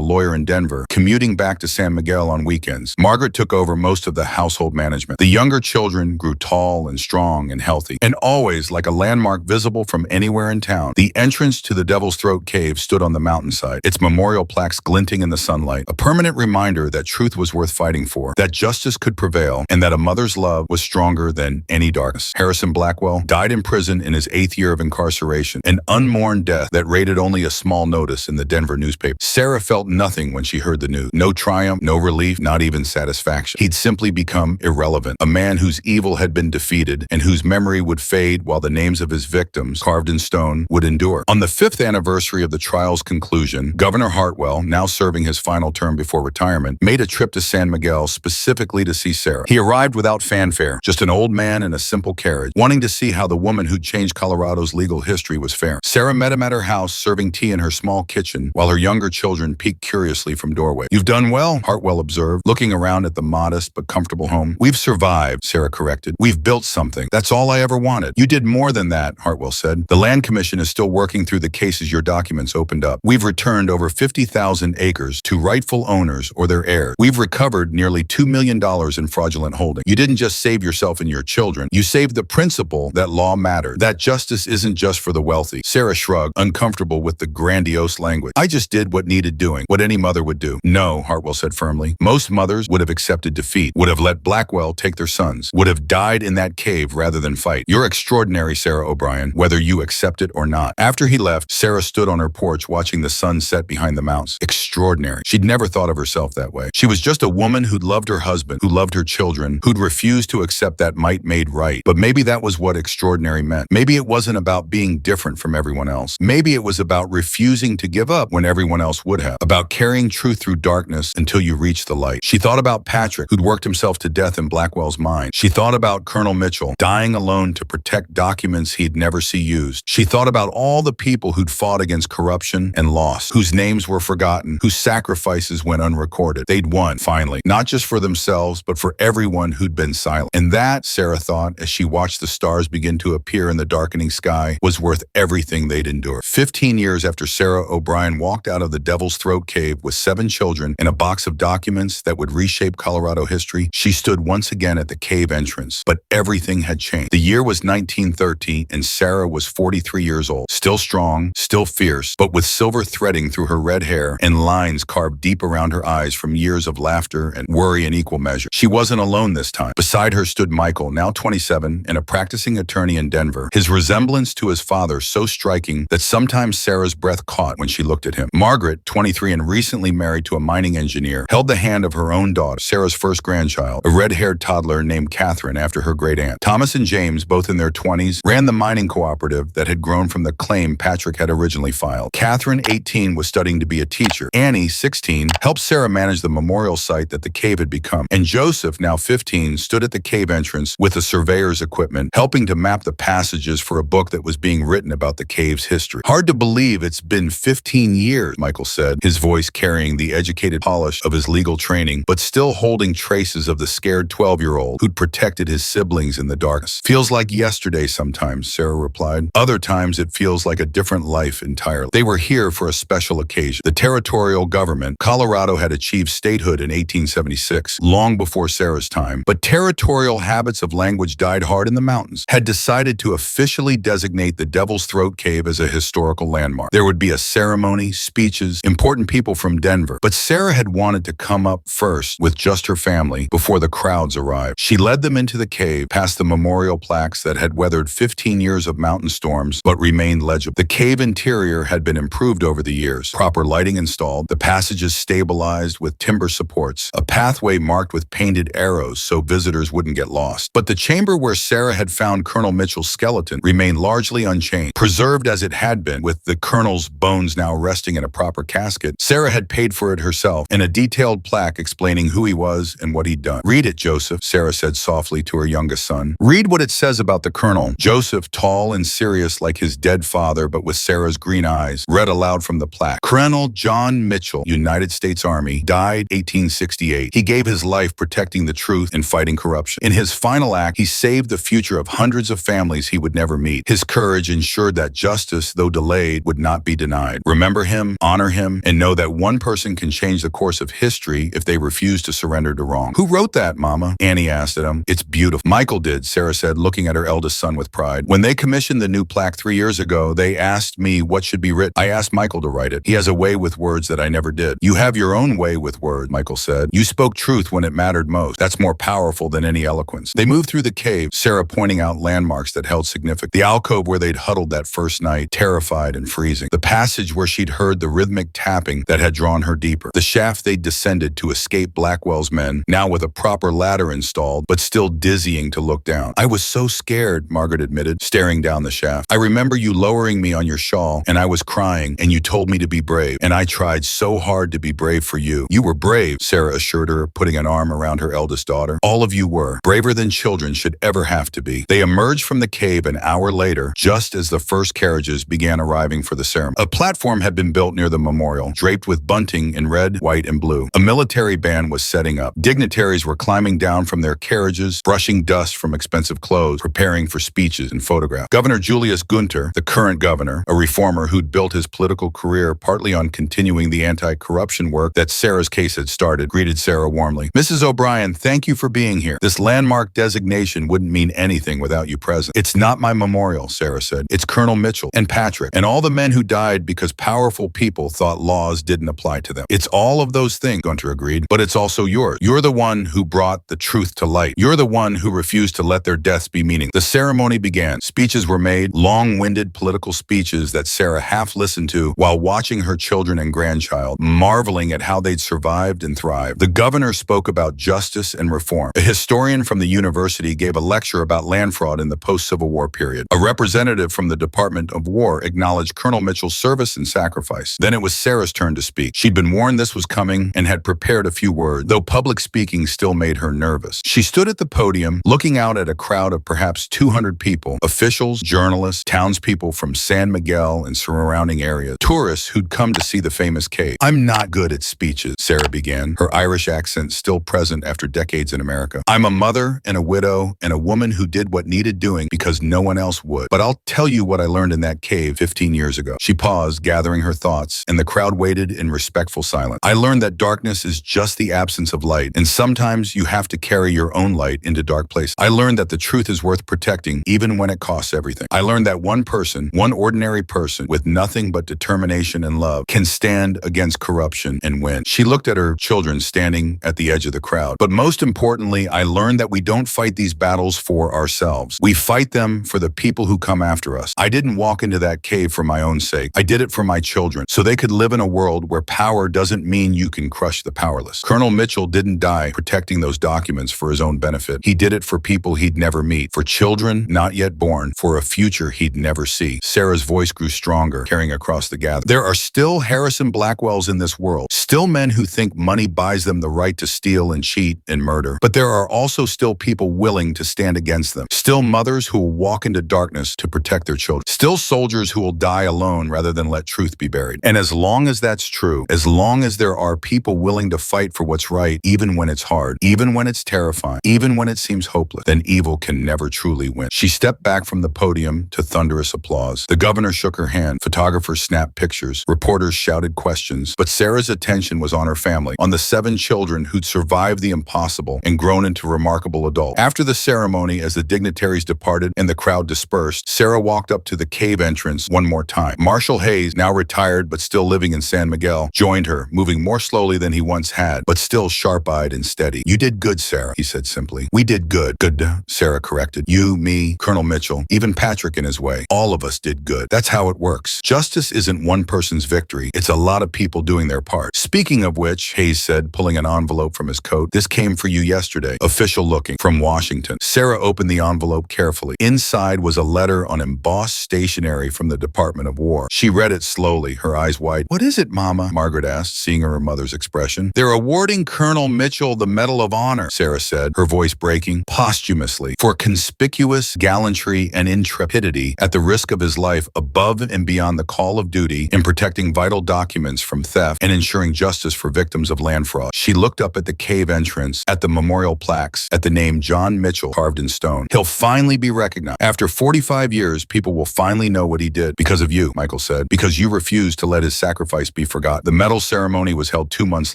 lawyer in Denver, commuting back to San Miguel on weekends. Margaret took over most of the household management. The younger children grew tall and strong and healthy. And always, like a landmark visible from anywhere in town, the entrance to the Devil's Throat Cave stood on the mountainside, its memorial plaques glinting in the sunlight, a permanent reminder that truth was worth fighting for, that justice could prevail, and that a mother's love was stronger than any darkness. Harrison Blackwell died in prison in his 8th year of incarceration, an unmourned death that rated only a small notice in the Denver newspaper. Sarah felt nothing when she heard the news. No triumph, no relief, not even satisfaction. He'd simply become irrelevant, a man whose evil had been defeated and whose memory would fade while the names of his victims, carved in stone, would endure. On the 5th anniversary of the trial's conclusion, Governor Hartwell, now serving his final term before retirement, made a trip to San Miguel specifically to see Sarah. He arrived without fanfare, just an old man in a simple carriage, wanting to see how the woman who'd changed Colorado's legal history was faring. Sarah met him at her house, serving tea in her small kitchen, while her younger children peeked curiously from doorway. "You've done well," Hartwell observed, looking around at the modest but comfortable home. "We've survived," Sarah corrected. "We've built something. That's all I ever wanted." "You did more than that," Hartwell said. "The Land Commission is still working through the cases your documents opened up. We've returned over 50,000 acres to rightful owners or their heirs. We've recovered nearly $2 million in fraudulent holding. You didn't just save yourself and your children. children. You saved the principle that law mattered, that justice isn't just for the wealthy. Sarah shrugged, uncomfortable with the grandiose language. I just did what needed doing, what any mother would do. No, Hartwell said firmly. Most mothers would have accepted defeat, would have let Blackwell take their sons, would have died in that cave rather than fight. You're extraordinary, Sarah O'Brien, whether you accept it or not. After he left, Sarah stood on her porch watching the sun set behind the mountains. Extraordinary. She'd never thought of herself that way. She was just a woman who'd loved her husband, who loved her children, who'd refused to accept that might made right. But maybe that was what extraordinary meant. Maybe it wasn't about being different from everyone else. Maybe it was about refusing to give up when everyone else would have. About carrying truth through darkness until you reach the light. She thought about Patrick, who'd worked himself to death in Blackwell's mind. She thought about Colonel Mitchell, dying alone to protect documents he'd never see used. She thought about all the people who'd fought against corruption and lost, whose names were forgotten, whose sacrifices went unrecorded. They'd won, finally, not just for themselves, but for everyone who'd been silent. And that, Sarah thought, as she watched the stars begin to appear in the darkening sky, was worth everything they'd endured. 15 years after Sarah O'Brien walked out of the Devil's Throat Cave with 7 children and a box of documents that would reshape Colorado history, she stood once again at the cave entrance. But everything had changed. The year was 1930, and Sarah was 43 years old. Still strong, still fierce, but with silver threading through her red hair and lines carved deep around her eyes from years of laughter and worry in equal measure. She wasn't alone this time. Beside her stood Michael, now 27, and a practicing attorney in Denver, his resemblance to his father so striking that sometimes Sarah's breath caught when she looked at him. Margaret, 23 and recently married to a mining engineer, held the hand of her own daughter, Sarah's first grandchild, a red-haired toddler named Catherine after her great-aunt. Thomas and James, both in their 20s, ran the mining cooperative that had grown from the claim Patrick had originally filed. Catherine, 18, was studying to be a teacher. Annie, 16, helped Sarah manage the memorial site that the cave had become. And Joseph, now 15, stood at the cave entrance with the surveyor's equipment, helping to map the passages for a book that was being written about the cave's history. Hard to believe it's been 15 years, Michael said, his voice carrying the educated polish of his legal training, but still holding traces of the scared 12-year-old who'd protected his siblings in the darkness. Feels like yesterday sometimes, Sarah replied. Other times it feels like a different life entirely. They were here for a special occasion. The territorial government, Colorado had achieved statehood in 1876, long before Sarah's time, but territorial habits of language died hard in the mountains, had decided to officially designate the Devil's Throat Cave as a historical landmark. There would be a ceremony, speeches, important people from Denver, but Sarah had wanted to come up first with just her family before the crowds arrived. She led them into the cave, past the memorial plaques that had weathered 15 years of mountain storms but remained legible. The cave interior had been improved over the years, proper lighting installed, the passages stabilized with timber supports, a pathway marked with painted arrows so visitors wouldn't get lost. But the chamber where Sarah had found Colonel Mitchell's skeleton remained largely unchanged, preserved as it had been, with the colonel's bones now resting in a proper casket. Sarah had paid for it herself, and a detailed plaque explaining who he was and what he'd done. Read it, Joseph, Sarah said softly to her youngest son. Read what it says about the colonel. Joseph, tall and serious like his dead father, but with Sarah's green eyes, read aloud from the plaque. Colonel John Mitchell, United States Army, died 1868. He gave his life protecting the truth and fighting corruption. In his final act, he saved the future of hundreds of families he would never meet. His courage ensured that justice, though delayed, would not be denied. Remember him, honor him, and know that one person can change the course of history if they refuse to surrender to wrong. Who wrote that, Mama? Annie asked at him. It's beautiful. Michael did, Sarah said, looking at her eldest son with pride. When they commissioned the new plaque 3 years ago, they asked me what should be written. I asked Michael to write it. He has a way with words that I never did. You have your own way with words, Michael said. You spoke truth when it mattered most. That's more powerful than any eloquence. They moved through the cave, Sarah pointing out landmarks that held significance. The alcove where they'd huddled that first night, terrified and freezing. The passage where she'd heard the rhythmic tapping that had drawn her deeper. The shaft they'd descended to escape Blackwell's men, now with a proper ladder installed, but still dizzying to look down. I was so scared, Margaret admitted, staring down the shaft. I remember you lowering me on your shawl, and I was crying, and you told me to be brave, and I tried so hard to be brave for you. You were brave, Sarah assured her, putting an arm around her eldest daughter. All of you were. Braver than children should ever have to be. They emerged from the cave an hour later, just as the first carriages began arriving for the ceremony. A platform had been built near the memorial, draped with bunting in red, white, and blue. A military band was setting up. Dignitaries were climbing down from their carriages, brushing dust from expensive clothes, preparing for speeches and photographs. Governor Julius Gunter, the current governor, a reformer who'd built his political career partly on continuing the anti-corruption work that Sarah's case had started, greeted Sarah warmly. Mrs. O'Brien, thank you for being here. This landmark designation information wouldn't mean anything without you present. It's not my memorial, Sarah said. It's Colonel Mitchell and Patrick and all the men who died because powerful people thought laws didn't apply to them. It's all of those things, Gunter agreed, but it's also yours. You're the one who brought the truth to light. You're the one who refused to let their deaths be meaningless. The ceremony began. Speeches were made, long-winded political speeches that Sarah half listened to while watching her children and grandchild, marveling at how they'd survived and thrived. The governor spoke about justice and reform. A historian from the university gave a lecture about land fraud in the post-Civil War period. A representative from the Department of War acknowledged Colonel Mitchell's service and sacrifice. Then it was Sarah's turn to speak. She'd been warned this was coming and had prepared a few words, though public speaking still made her nervous. She stood at the podium, looking out at a crowd of perhaps 200 people, officials, journalists, townspeople from San Miguel and surrounding areas, tourists who'd come to see the famous cave. I'm not good at speeches, Sarah began, her Irish accent still present after decades in America. I'm a mother and a widow and a woman who did what needed doing because no one else would. But I'll tell you what I learned in that cave 15 years ago. She paused, gathering her thoughts, and the crowd waited in respectful silence. I learned that darkness is just the absence of light, and sometimes you have to carry your own light into dark places. I learned that the truth is worth protecting even when it costs everything. I learned that one person, one ordinary person with nothing but determination and love can stand against corruption and win. She looked at her children standing at the edge of the crowd. But most importantly, I learned that we don't fight these battles for ourselves. We fight them for the people who come after us. I didn't walk into that cave for my own sake. I did it for my children, so they could live in a world where power doesn't mean you can crush the powerless. Colonel Mitchell didn't die protecting those documents for his own benefit. He did it for people he'd never meet, for children not yet born, for a future he'd never see. Sarah's voice grew stronger, carrying across the gathering. There are still Harrison Blackwells in this world, still men who think money buys them the right to steal and cheat and murder. But there are also still people willing to stand against them, still mothers who will walk into darkness to protect their children, still soldiers who will die alone rather than let truth be buried. And as long as that's true, as long as there are people willing to fight for what's right, even when it's hard, even when it's terrifying, even when it seems hopeless, then evil can never truly win. She stepped back from the podium to thunderous applause. The governor shook her hand. Photographers snapped pictures. Reporters shouted questions. But Sarah's attention was on her family, on the 7 children who'd survived the impossible and grown into remarkable adults. After the ceremony, as the dignitaries departed and the crowd dispersed, Sarah walked up to the cave entrance one more time. Marshal Hayes, now retired but still living in San Miguel, joined her, moving more slowly than he once had, but still sharp-eyed and steady. You did good, Sarah, he said simply. We did good. Good, Sarah corrected. You, me, Colonel Mitchell, even Patrick in his way. All of us did good. That's how it works. Justice isn't one person's victory. It's a lot of people doing their part. Speaking of which, Hayes said, pulling an envelope from his coat, this came for you yesterday. Official looking, from Washington. Sarah opened the envelope carefully. Inside was a letter on embossed stationery from the Department of War. She read it slowly, her eyes wide. What is it, Mama? Margaret asked, seeing her mother's expression. They're awarding Colonel Mitchell the Medal of Honor, Sarah said, her voice breaking, posthumously, for conspicuous gallantry and intrepidity at the risk of his life above and beyond the call of duty in protecting vital documents from theft and ensuring justice for victims of land fraud. She looked up at the cave entrance, at the memorial plaques, at the name John Mitchell carved in stone. He'll finally be recognized. After 45 years, people will finally know what he did. Because of you, Michael said, because you refused to let his sacrifice be forgotten. The medal ceremony was held 2 months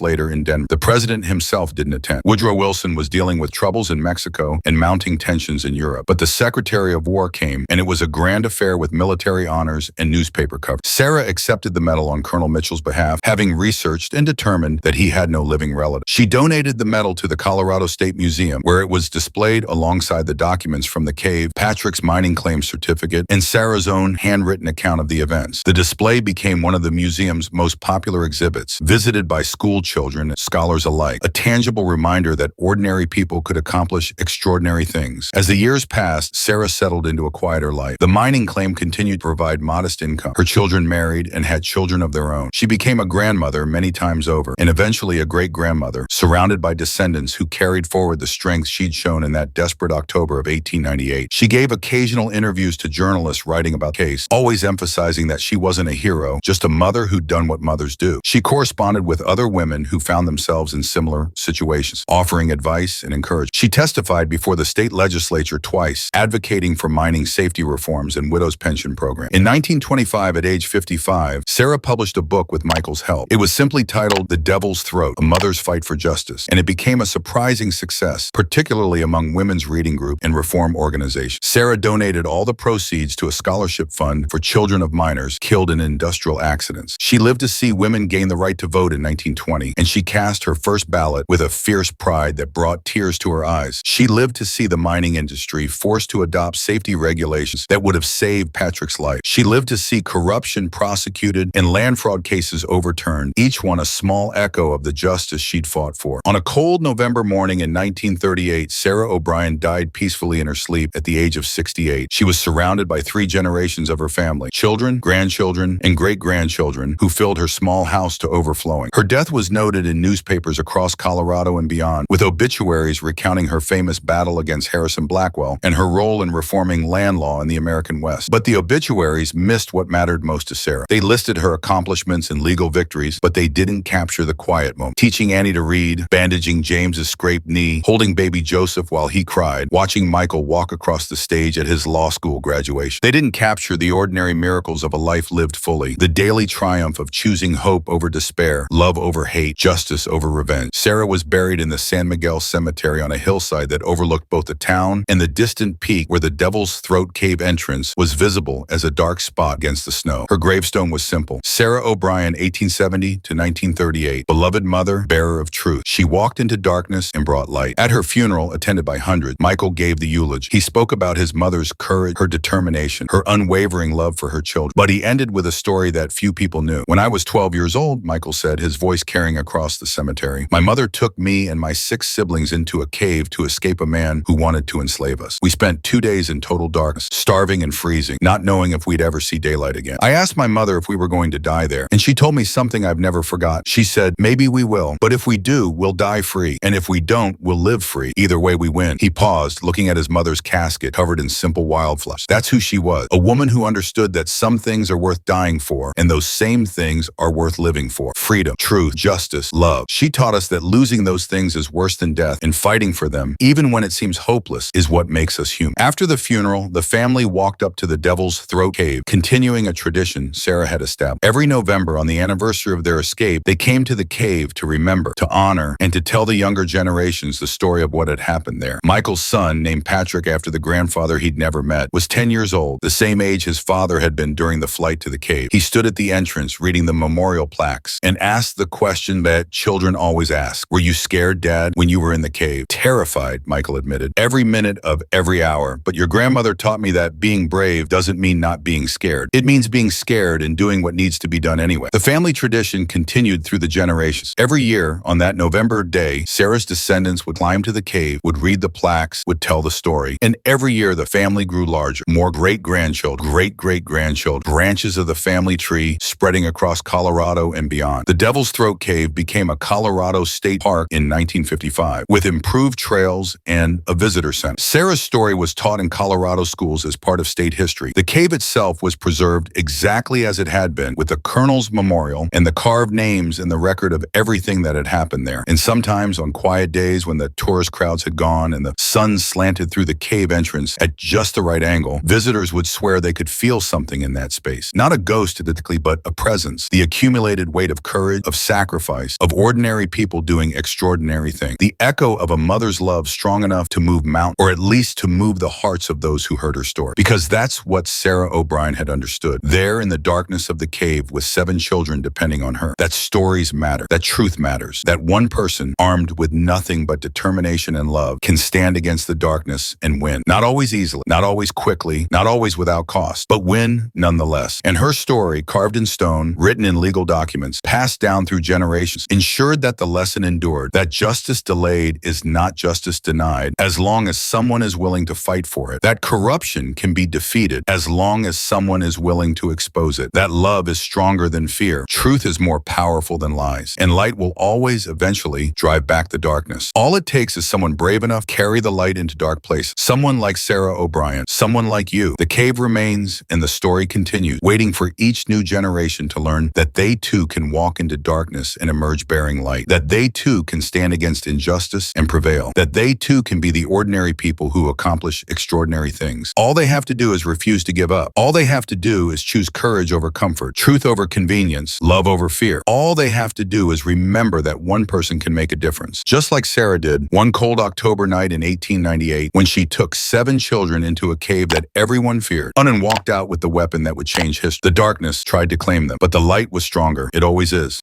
later in Denver. The president himself didn't attend. Woodrow Wilson was dealing with troubles in Mexico and mounting tensions in Europe. But the Secretary of War came, and it was a grand affair with military honors and newspaper coverage. Sarah accepted the medal on Colonel Mitchell's behalf, having researched and determined that he had no living relative. She donated the medal to the Colorado State Museum, where it was displayed alongside the documents from the cave, Patrick's mining claim certificate, and Sarah's own handwritten account of the events. The display became one of the museum's most popular exhibits, visited by school children and scholars alike, a tangible reminder that ordinary people could accomplish extraordinary things. As the years passed, Sarah settled into a quieter life. The mining claim continued to provide modest income. Her children married and had children of their own. She became a grandmother many times over, and eventually a great-grandmother, surrounded by descendants who carried forward the strength she'd shown in that desperate October of 1898. She gave occasional interviews to journalists writing about the case, always emphasizing that she wasn't a hero, just a mother who'd done what mothers do. She corresponded with other women who found themselves in similar situations, offering advice and encouragement. She testified before the state legislature twice, advocating for mining safety reforms and widows' pension program. In 1925, at age 55, Sarah published a book with Michael's help. It was simply titled The Devil's Throat, A Mother's Fight for Justice, and it became a surprising success, particularly among strong women's reading group and reform organization. Sarah donated all the proceeds to a scholarship fund for children of miners killed in industrial accidents. She lived to see women gain the right to vote in 1920, and she cast her first ballot with a fierce pride that brought tears to her eyes. She lived to see the mining industry forced to adopt safety regulations that would have saved Patrick's life. She lived to see corruption prosecuted and land fraud cases overturned, each one a small echo of the justice she'd fought for. On a cold November morning in 1938, Sarah O'Brien died peacefully in her sleep at the age of 68. She was surrounded by 3 generations of her family, children, grandchildren, and great-grandchildren, who filled her small house to overflowing. Her death was noted in newspapers across Colorado and beyond, with obituaries recounting her famous battle against Harrison Blackwell and her role in reforming land law in the American West. But the obituaries missed what mattered most to Sarah. They listed her accomplishments and legal victories, but they didn't capture the quiet moment. Teaching Annie to read, bandaging James's scraped knee, holding baby Joseph while he cried, watching Michael walk across the stage at his law school graduation. They didn't capture the ordinary miracles of a life lived fully, the daily triumph of choosing hope over despair, love over hate, justice over revenge. Sarah was buried in the San Miguel Cemetery on a hillside that overlooked both the town and the distant peak where the Devil's Throat Cave entrance was visible as a dark spot against the snow. Her gravestone was simple: Sarah O'Brien, 1870 to 1938, beloved mother, bearer of truth. She walked into darkness and brought light. At her funeral, attended by hundreds, Michael gave the eulogy. He spoke about his mother's courage, her determination, her unwavering love for her children. But he ended with a story that few people knew. When I was 12 years old, Michael said, his voice carrying across the cemetery, my mother took me and my 6 siblings into a cave to escape a man who wanted to enslave us. We spent 2 days in total darkness, starving and freezing, not knowing if we'd ever see daylight again. I asked my mother if we were going to die there, and she told me something I've never forgot. She said, maybe we will, but if we do, we'll die free, and if we don't, we'll live free. Either way, we win. He paused, looking at his mother's casket covered in simple wildflowers. That's who she was, a woman who understood that some things are worth dying for, and those same things are worth living for. Freedom, truth, justice, love. She taught us that losing those things is worse than death, and fighting for them, even when it seems hopeless, is what makes us human. After the funeral, the family walked up to the Devil's Throat Cave, continuing a tradition Sarah had established. Every November, on the anniversary of their escape, they came to the cave to remember, to honor, and to tell the younger generations the story of what had happened there. Michael's son, named Patrick after the grandfather he'd never met, was 10 years old, the same age his father had been during the flight to the cave. He stood at the entrance reading the memorial plaques and asked the question that children always ask. Were you scared, Dad, when you were in the cave? Terrified, Michael admitted. Every minute of every hour. But your grandmother taught me that being brave doesn't mean not being scared. It means being scared and doing what needs to be done anyway. The family tradition continued through the generations. Every year, on that November day, Sarah's descendants would climb to the cave, would read the plaques, would tell the story. And every year, the family grew larger. More great-grandchildren, great-great-grandchildren, branches of the family tree spreading across Colorado and beyond. The Devil's Throat Cave became a Colorado state park in 1955, with improved trails and a visitor center. Sarah's story was taught in Colorado schools as part of state history. The cave itself was preserved exactly as it had been, with the Colonel's Memorial and the carved names and the record of everything that had happened there. And sometimes on quiet days when the tourist crowds had gone and the sun slanted through the cave entrance at just the right angle, visitors would swear they could feel something in that space. Not a ghost, typically, but a presence. The accumulated weight of courage, of sacrifice, of ordinary people doing extraordinary things. The echo of a mother's love strong enough to move mountains, or at least to move the hearts of those who heard her story. Because that's what Sarah O'Brien had understood. There in the darkness of the cave with 7 children depending on her. That stories matter. That truth matters. That one person, armed with nothing but determination and love, can stand against the darkness and win. Not always easily, not always quickly, not always without cost, but win nonetheless. And her story, carved in stone, written in legal documents, passed down through generations, ensured that the lesson endured, that justice delayed is not justice denied, as long as someone is willing to fight for it. That corruption can be defeated as long as someone is willing to expose it. That love is stronger than fear. Truth is more powerful than lies. And light will always eventually drive back the darkness. All it takes is someone brave enough to carry the light into dark places. Someone like Sarah O'Brien. Someone like you. The cave remains and the story continues, waiting for each new generation to learn that they too can walk into darkness and emerge bearing light. That they too can stand against injustice and prevail. That they too can be the ordinary people who accomplish extraordinary things. All they have to do is refuse to give up. All they have to do is choose courage over comfort, truth over convenience, love over fear. All they have to do is remember that one person can make a difference. Just like Sarah did, one cold October night night in 1898 when she took 7 children into a cave that everyone feared. Unnan walked out with the weapon that would change history. The darkness tried to claim them, but the light was stronger. It always is.